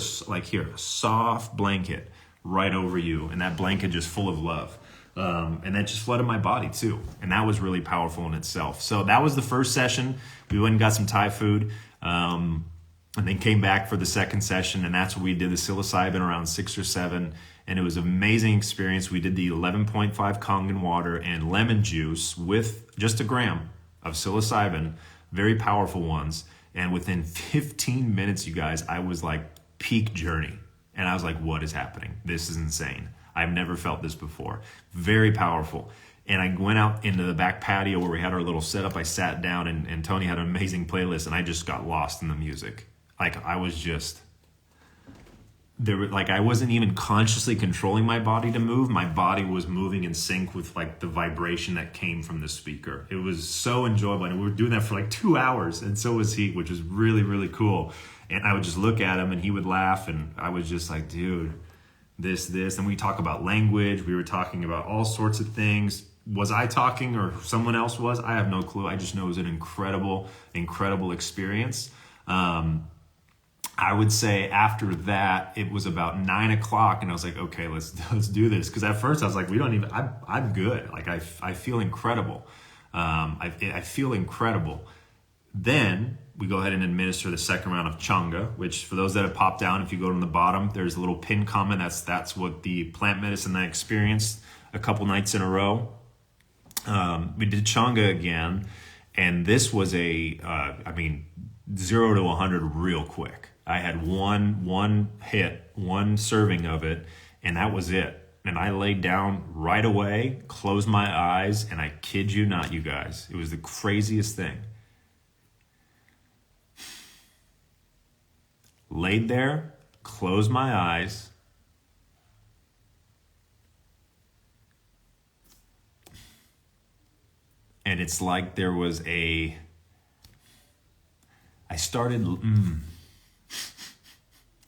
soft blanket right over you. And that blanket just full of love. And that just flooded my body too. And that was really powerful in itself. So that was the first session. We went and got some Thai food, and then came back for the second session. And that's where we did the psilocybin around 6 or 7. And it was an amazing experience. We did the 11.5 Kangen water and lemon juice with just a gram of psilocybin, very powerful ones. And within 15 minutes, you guys, I was like peak journey. And I was like, what is happening? This is insane. I've never felt this before. Very powerful. And I went out into the back patio where we had our little setup. I sat down and Tony had an amazing playlist and I just got lost in the music. Like I was just, I wasn't even consciously controlling my body to move. My body was moving in sync with like the vibration that came from the speaker. It was so enjoyable. And we were doing that for like 2 hours. And so was he, which was really, really cool. And I would just look at him and he would laugh. And I was just like, dude, this. And we talk about language. We were talking about all sorts of things. Was I talking or someone else was? I have no clue. I just know it was an incredible, incredible experience. I would say after that, it was about 9 o'clock and I was like, okay, let's do this. Cause at first I was like, I'm good. Like I feel incredible. I feel incredible. Then we go ahead and administer the second round of Changa, which for those that have popped down, if you go to the bottom, there's a little pin comment. That's what the plant medicine I experienced a couple nights in a row. We did Changa again, and this was 0 to 100 real quick. I had one hit, one serving of it, and that was it. And I laid down right away, closed my eyes, and I kid you not, you guys, it was the craziest thing. Laid there, closed my eyes, and it's like there was I started,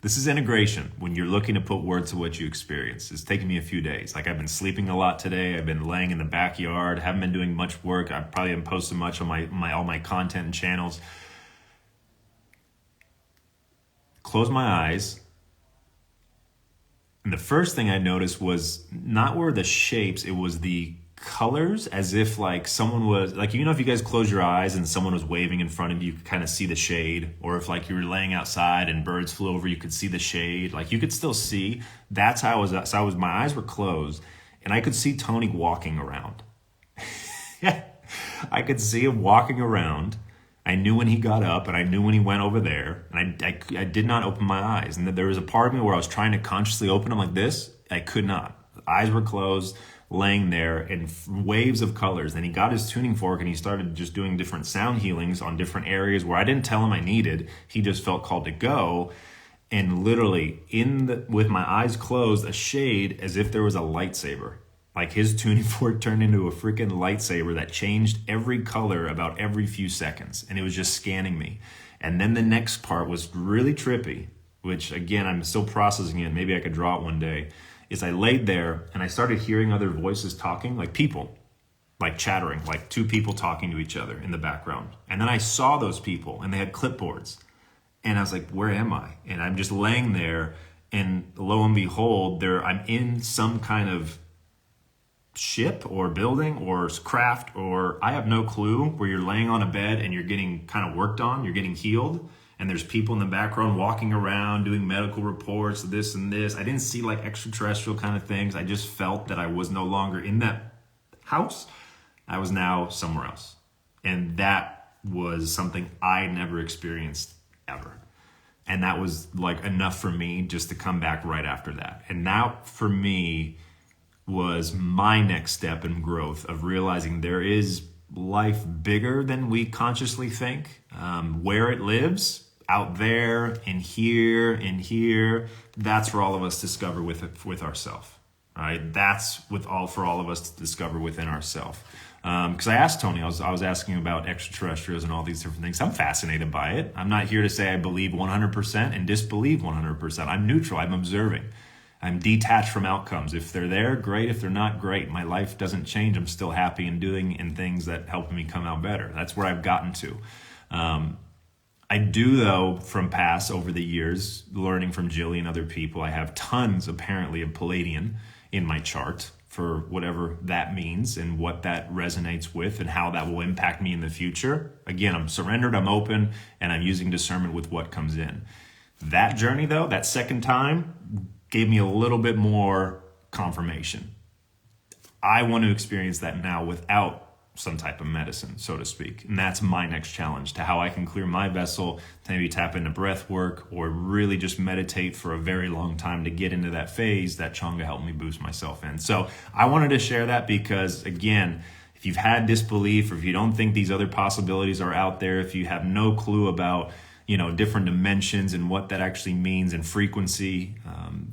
This is integration when you're looking to put words to what you experience. It's taken me a few days. Like I've been sleeping a lot today. I've been laying in the backyard, haven't been doing much work. I probably haven't posted much on all my content and channels. Close my eyes. And the first thing I noticed was not where the shapes, it was the colors, as if like someone was like, you know, if you guys close your eyes and someone was waving in front of you, you could kind of see the shade. Or if like you were laying outside and birds flew over, you could see the shade. Like you could still see. That's how I was, my eyes were closed and I could see Tony walking around. I could see him walking around. I knew when he got up and I knew when he went over there, and I did not open my eyes. And there was a part of me where I was trying to consciously open them like this. I could not. Eyes were closed, laying there in waves of colors. Then he got his tuning fork and he started just doing different sound healings on different areas where I didn't tell him I needed. He just felt called to go. And literally with my eyes closed, a shade as if there was a lightsaber. Like his tuning fork turned into a freaking lightsaber that changed every color about every few seconds. And it was just scanning me. And then the next part was really trippy, which again, I'm still processing it. Maybe I could draw it one day. Is I laid there and I started hearing other voices talking, like people, like chattering, like two people talking to each other in the background. And then I saw those people and they had clipboards. And I was like, where am I? And I'm just laying there and lo and behold, I'm in some kind of ship or building or craft, or I have no clue, where you're laying on a bed and you're getting kind of worked on, you're getting healed, and there's people in the background walking around doing medical reports, this and this. I didn't see like extraterrestrial kind of things. I just felt that I was no longer in that house. I was now somewhere else. And that was something I never experienced ever. And that was like enough for me just to come back right after that. And that for me was my next step in growth of realizing there is life bigger than we consciously think. Where it lives, out there, in here, that's where all of us discover with ourselves. All right, that's for all of us to discover within ourselves. Because I asked Tony, I was asking about extraterrestrials and all these different things. I'm fascinated by it. I'm not here to say I believe 100% and disbelieve 100%. I'm neutral. I'm observing. I'm detached from outcomes. If they're there, great. If they're not, great. My life doesn't change. I'm still happy and doing and things that help me come out better. That's where I've gotten to. I do, though, from past over the years, learning from Jilly and other people, I have tons, apparently, of Palladian in my chart for whatever that means and what that resonates with and how that will impact me in the future. Again, I'm surrendered, I'm open, and I'm using discernment with what comes in. That journey, though, that second time, gave me a little bit more confirmation. I want to experience that now without some type of medicine, so to speak. And that's my next challenge to how I can clear my vessel, to maybe tap into breath work or really just meditate for a very long time to get into that phase that Changa helped me boost myself in. So I wanted to share that because, again, if you've had disbelief or if you don't think these other possibilities are out there, if you have no clue about, different dimensions and what that actually means and frequency,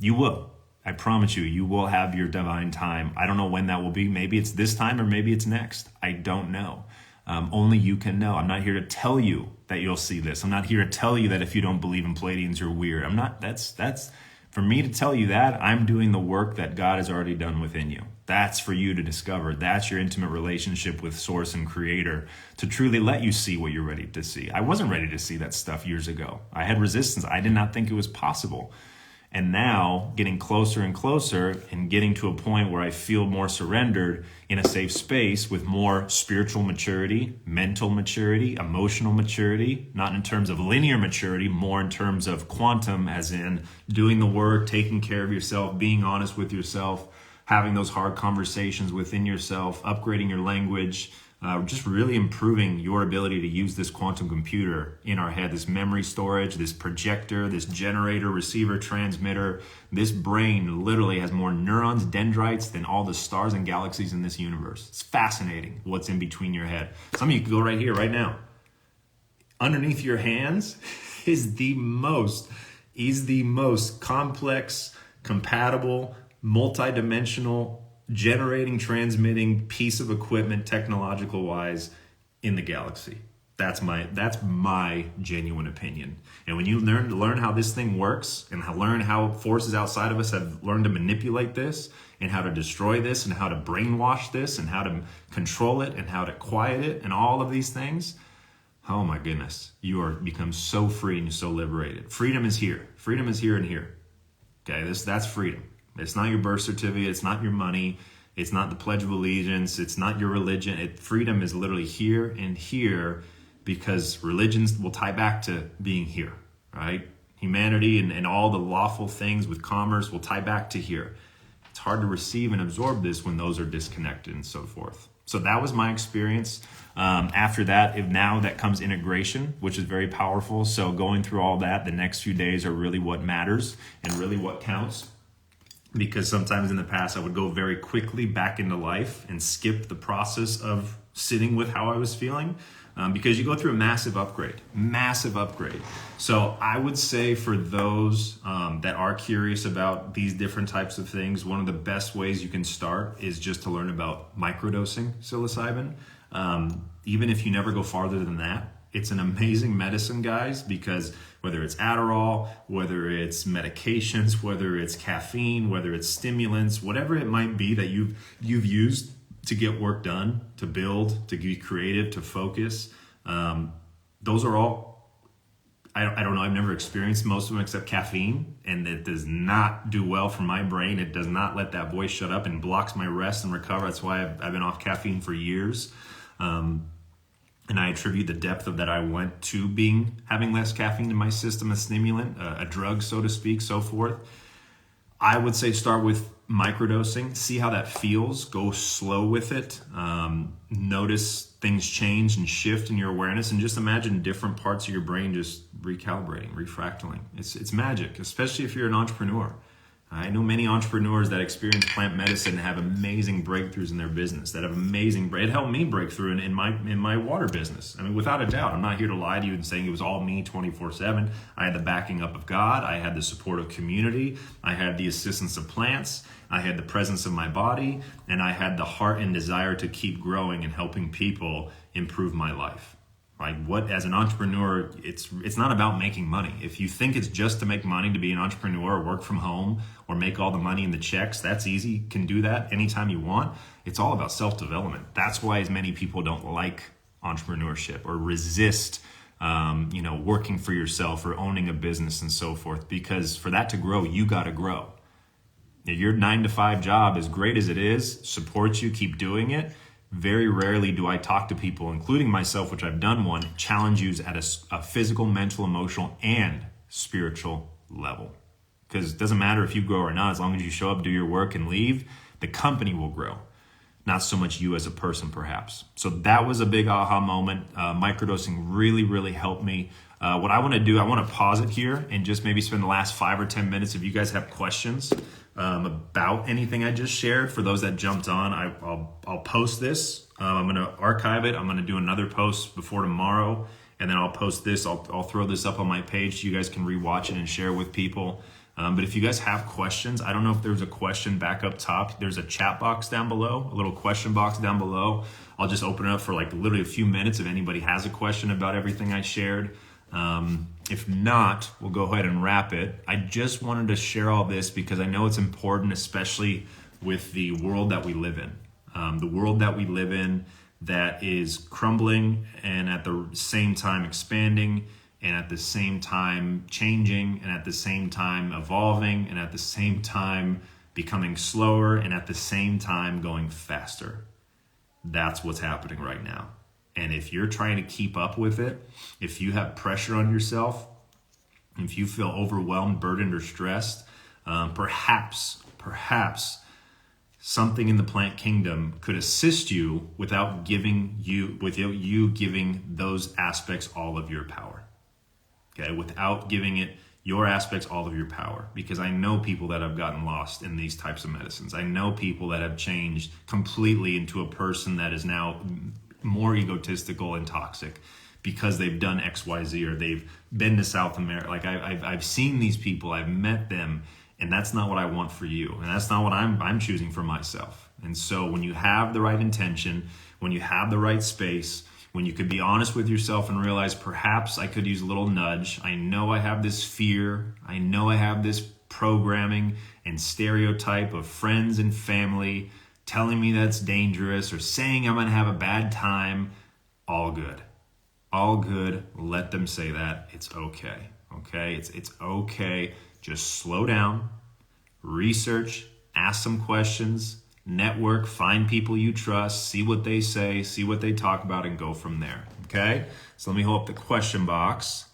you will. I promise you, you will have your divine time. I don't know when that will be. Maybe it's this time or maybe it's next. I don't know. Only you can know. I'm not here to tell you that you'll see this. I'm not here to tell you that if you don't believe in Palladians, you're weird. That's for me to tell you that. I'm doing the work that God has already done within you. That's for you to discover. That's your intimate relationship with Source and Creator to truly let you see what you're ready to see. I wasn't ready to see that stuff years ago. I had resistance. I did not think it was possible. And now getting closer and closer and getting to a point where I feel more surrendered in a safe space with more spiritual maturity, mental maturity, emotional maturity, not in terms of linear maturity, more in terms of quantum, as in doing the work, taking care of yourself, being honest with yourself, having those hard conversations within yourself, upgrading your language, just really improving your ability to use this quantum computer in our head, this memory storage, this projector, this generator, receiver, transmitter. This brain literally has more neurons, dendrites than all the stars and galaxies in this universe. It's fascinating what's in between your head. Some of you can go right here, right now. Underneath your hands is the most complex, compatible, multidimensional, generating, transmitting piece of equipment technological wise in the galaxy. That's my genuine opinion. And when you learn how this thing works and learn how forces outside of us have learned to manipulate this and how to destroy this and how to brainwash this and how to control it and how to quiet it and all of these things, oh my goodness, become so free and so liberated. Freedom is here. Freedom is here and here. Okay, that's freedom. It's not your birth certificate. It's not your money. It's not the Pledge of Allegiance. It's not your religion. Freedom is literally here and here because religions will tie back to being here, right? Humanity and all the lawful things with commerce will tie back to here. It's hard to receive and absorb this when those are disconnected and so forth. So that was my experience. After that, now that comes integration, which is very powerful. So going through all that, the next few days are really what matters and really what counts. Because sometimes in the past I would go very quickly back into life and skip the process of sitting with how I was feeling because you go through a massive upgrade. So I would say for those that are curious about these different types of things, one of the best ways you can start is just to learn about microdosing psilocybin. Even if you never go farther than that, it's an amazing medicine, guys, because whether it's Adderall, whether it's medications, whether it's caffeine, whether it's stimulants, whatever it might be that you've used to get work done, to build, to be creative, to focus, those are all, I don't know, I've never experienced most of them except caffeine, and it does not do well for my brain. It does not let that voice shut up and blocks my rest and recover. That's why I've been off caffeine for years. And I attribute the depth of that I went to having less caffeine in my system, a stimulant, a drug, so to speak, so forth. I would say start with microdosing, see how that feels, go slow with it, notice things change and shift in your awareness, and just imagine different parts of your brain just recalibrating, refractaling. It's magic, especially if you're an entrepreneur. I know many entrepreneurs that experience plant medicine and have amazing breakthroughs in their business, that have it helped me break through in my water business. I mean, without a doubt, I'm not here to lie to you and saying it was all me 24/7. I had the backing up of God. I had the support of community. I had the assistance of plants. I had the presence of my body, and I had the heart and desire to keep growing and helping people improve my life. Like, as an entrepreneur, it's not about making money. If you think it's just to make money to be an entrepreneur or work from home or make all the money in the checks, that's easy. You can do that anytime you want. It's all about self-development. That's why as many people don't like entrepreneurship or resist working for yourself or owning a business and so forth, because for that to grow, you got to grow. Your 9-to-5 job, as great as it is, supports you, keep doing it. Very rarely do I talk to people, including myself, which I've done one, challenge you at a physical, mental, emotional, and spiritual level. Because it doesn't matter if you grow or not, as long as you show up, do your work, and leave, the company will grow. Not so much you as a person, perhaps. So that was a big aha moment. Microdosing really, really helped me. What I want to do, I want to pause it here and just maybe spend the last 5 or 10 minutes. If you guys have questions about anything I just shared, for those that jumped on, I'll post this. I'm going to archive it. I'm going to do another post before tomorrow, and then I'll post this. I'll throw this up on my page so you guys can rewatch it and share with people. But if you guys have questions, I don't know if there's a question back up top. There's a chat box down below, a little question box down below. I'll just open it up for like literally a few minutes if anybody has a question about everything I shared. If not, we'll go ahead and wrap it. I just wanted to share all this because I know it's important, especially with the world that we live in. The world that we live in that is crumbling and at the same time expanding, and at the same time changing, and at the same time evolving, and at the same time becoming slower, and at the same time going faster. That's what's happening right now. And if you're trying to keep up with it, if you have pressure on yourself, if you feel overwhelmed, burdened, or stressed, perhaps something in the plant kingdom could assist you without you giving those aspects all of your power. Okay, without giving it your aspects all of your power. Because I know people that have gotten lost in these types of medicines. I know people that have changed completely into a person that is now more egotistical and toxic because they've done XYZ or they've been to South America. Like I've seen these people, I've met them, and that's not what I want for you. And that's not what I'm choosing for myself. And so when you have the right intention, when you have the right space, when you could be honest with yourself and realize perhaps I could use a little nudge. I know I have this fear. I know I have this programming and stereotype of friends and family telling me that's dangerous or saying I'm going to have a bad time. All good. All good. Let them say that. It's okay. Okay? It's okay. Just slow down, research, ask some questions, network, find people you trust, see what they say, see what they talk about, and go from there. Okay? So let me hold up the question box.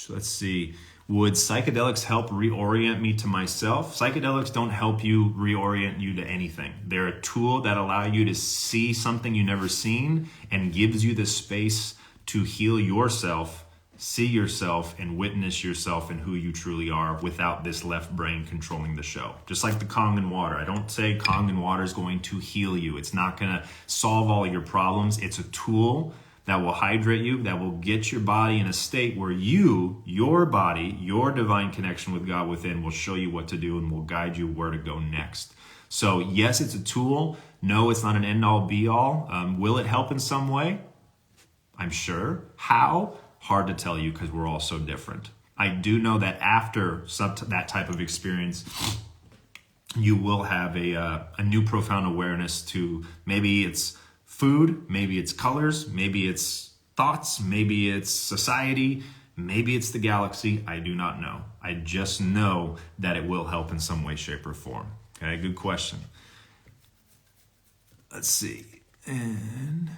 Let's see. Would psychedelics help reorient me to myself? Psychedelics don't help you reorient you to anything. They're a tool that allow you to see something you never seen and gives you the space to heal yourself, see yourself, and witness yourself and who you truly are without this left brain controlling the show. Just like the Kangen water. I don't say Kangen water is going to heal you. It's not going to solve all your problems. It's a tool that will hydrate you, that will get your body in a state where your body, your divine connection with God within will show you what to do and will guide you where to go next. So yes, it's a tool. No, it's not an end-all be-all. Will it help in some way? I'm sure. How? Hard to tell you because we're all so different. I do know that after that type of experience, you will have a new profound awareness to maybe it's food, maybe it's colors, maybe it's thoughts, maybe it's society, maybe it's the galaxy. I do not know. I just know that it will help in some way, shape, or form. Okay, good question. Let's see. And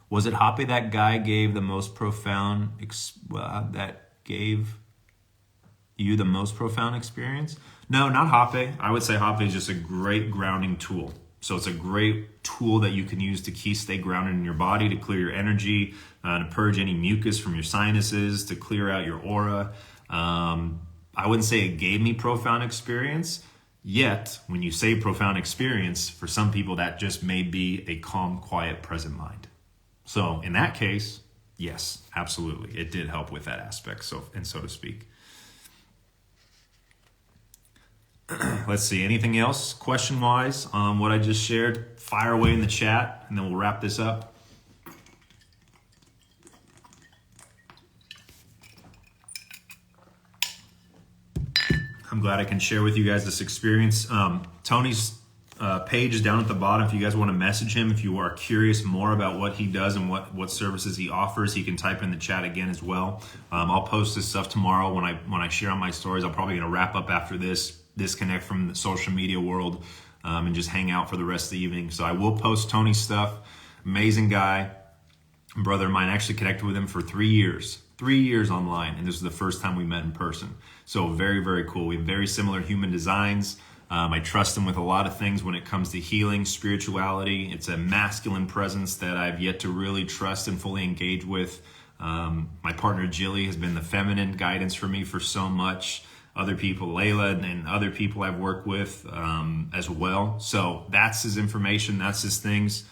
was it Hoppe that guy gave the most profound, that gave you the most profound experience? No, not Hoppe. I would say Hoppe is just a great grounding tool. So it's a great tool that you can use to stay grounded in your body, to clear your energy, to purge any mucus from your sinuses, to clear out your aura. I wouldn't say it gave me profound experience, yet when you say profound experience, for some people that just may be a calm, quiet, present mind. So in that case, yes, absolutely, it did help with that aspect, so to speak. Let's see, anything else question-wise on what I just shared? Fire away in the chat, and then we'll wrap this up. I'm glad I can share with you guys this experience. Tony's page is down at the bottom. If you guys want to message him, if you are curious more about what he does and what services he offers, he can type in the chat again as well. I'll post this stuff tomorrow when I share on my stories. I'm probably going to wrap up after this, disconnect from the social media world, and just hang out for the rest of the evening. So I will post Tony's stuff. Amazing guy, brother of mine. I actually connected with him for 3 years. 3 years online, and this is the first time we met in person. So very, very cool. We have very similar human designs. I trust him with a lot of things when it comes to healing, spirituality. It's a masculine presence that I've yet to really trust and fully engage with. My partner Jilly has been the feminine guidance for me for so much. Other people, Layla and other people I've worked with as well. So that's his information, that's his things.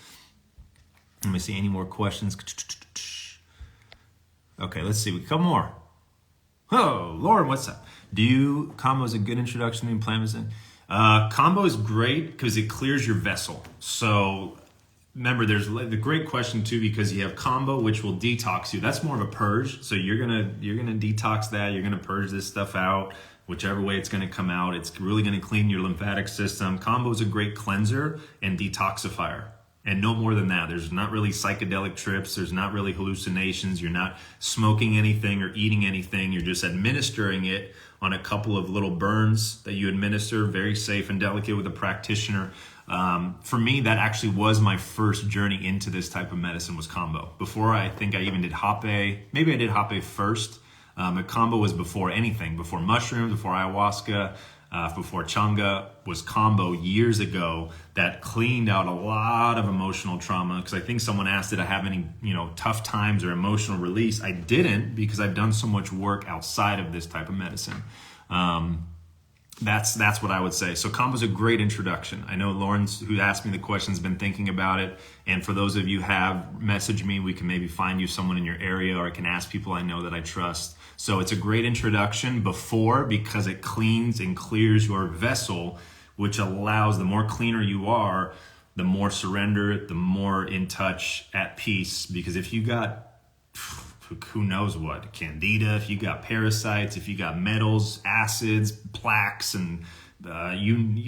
Let me see, any more questions? Okay, let's see, a couple more. Oh, Lauren, what's up? Combo is a good introduction to plant medicine? Combo is great because it clears your vessel. So remember, there's the great question too, because you have combo, which will detox you. That's more of a purge. So you're gonna detox that. You're gonna purge this stuff out, whichever way it's gonna come out. It's really gonna clean your lymphatic system. Combo is a great cleanser and detoxifier. And no more than that. There's not really psychedelic trips. There's not really hallucinations. You're not smoking anything or eating anything. You're just administering it on a couple of little burns that you administer, very safe and delicate with a practitioner. For me, that actually was my first journey into this type of medicine, was combo. Before, I think I even did hape. Maybe I did hape first. But combo was before anything, before mushrooms, before ayahuasca, before changa, was combo years ago that cleaned out a lot of emotional trauma. Because I think someone asked, did I have any tough times or emotional release? I didn't, because I've done so much work outside of this type of medicine. That's what I would say. So combo's a great introduction. I know Lawrence, who asked me the question, has been thinking about it. And for those of you who have messaged me, we can maybe find you someone in your area, or I can ask people I know that I trust. So it's a great introduction because it cleans and clears your vessel, which allows, the more cleaner you are, the more surrender, the more in touch, at peace. Because if you got, who knows what, candida, if you got parasites, if you got metals, acids, plaques, and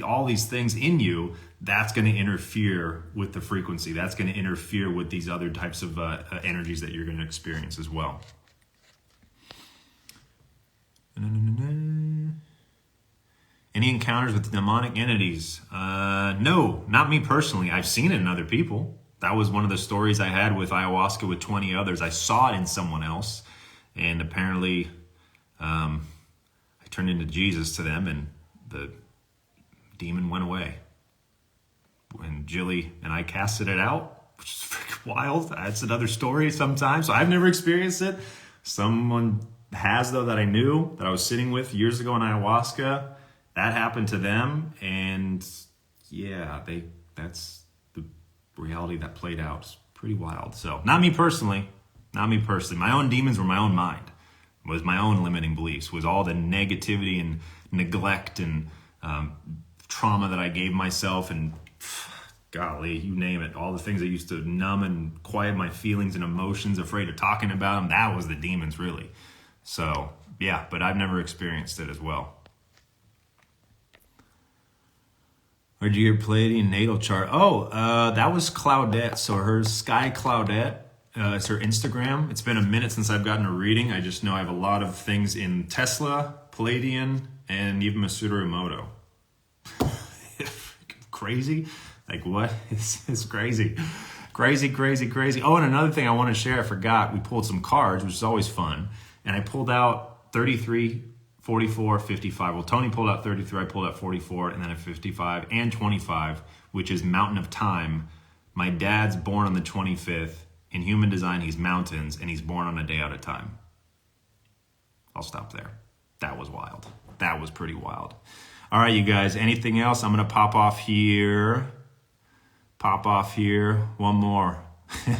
all these things in you, that's going to interfere with the frequency. That's going to interfere with these other types of energies that you're going to experience as well. Any encounters with demonic entities? No, not me personally. I've seen it in other people. That was one of the stories I had with ayahuasca with 20 others. I saw it in someone else, and apparently I turned into Jesus to them, and the demon went away. When Jilly and I casted it out, which is freaking wild. That's another story sometimes. So I've never experienced it. Someone has, though, that I knew, that I was sitting with years ago in ayahuasca. That happened to them, and yeah, that's the reality that played out. It's pretty wild. So not me personally. My own demons were my own mind. It was my own limiting beliefs. It was all the negativity and neglect and trauma that I gave myself, and golly, you name it. All the things that used to numb and quiet my feelings and emotions, afraid of talking about them. That was the demons, really. So yeah, but I've never experienced it as well. Where'd you hear Palladian natal chart? Oh, that was Claudette. So her Sky Claudette, it's her Instagram. It's been a minute since I've gotten a reading. I just know I have a lot of things in Tesla, Palladian, and even Masaru Emoto. Crazy? Like what? It's crazy. Crazy. Oh, and another thing I want to share, I forgot. We pulled some cards, which is always fun. And I pulled out 33 44, 55. Well, Tony pulled out 33, I pulled out 44, and then at 55 and 25, which is Mountain of Time. My dad's born on the 25th. In human design, he's mountains, and he's born on a day out of time. I'll stop there. That was wild. That was pretty wild. All right, you guys, anything else? I'm going to pop off here. One more.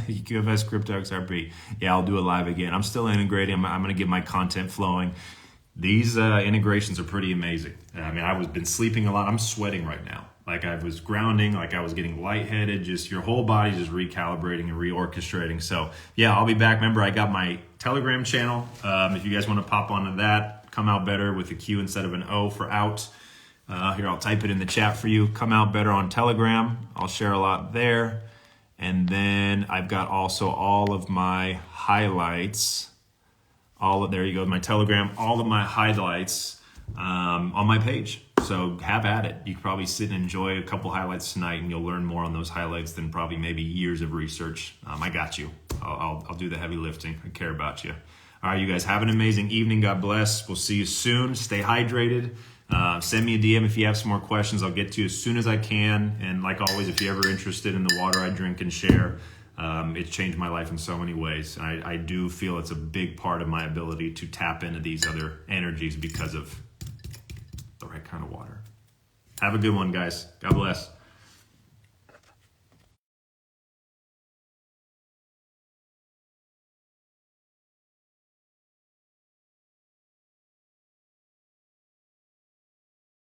QFS Crypto XRP. Yeah, I'll do it live again. I'm still integrating. I'm going to get my content flowing. These integrations are pretty amazing. I mean, I've been sleeping a lot. I'm sweating right now. Like I was grounding, like I was getting lightheaded. Just your whole body just recalibrating and reorchestrating. So yeah, I'll be back. Remember, I got my Telegram channel. If you guys want to pop onto that, come out better with a Q instead of an O for out. Here, I'll type it in the chat for you. Come out better on Telegram. I'll share a lot there. And then I've got also all of my highlights. There you go, my Telegram, all of my highlights on my page. So have at it. You can probably sit and enjoy a couple highlights tonight, and you'll learn more on those highlights than probably maybe years of research. I got you. I'll do the heavy lifting. I care about you. All right, you guys, have an amazing evening. God bless. We'll see you soon. Stay hydrated. Send me a DM if you have some more questions. I'll get to you as soon as I can. And like always, if you're ever interested in the water I drink and share, it's changed my life in so many ways. I do feel it's a big part of my ability to tap into these other energies because of the right kind of water. Have a good one, guys. God bless.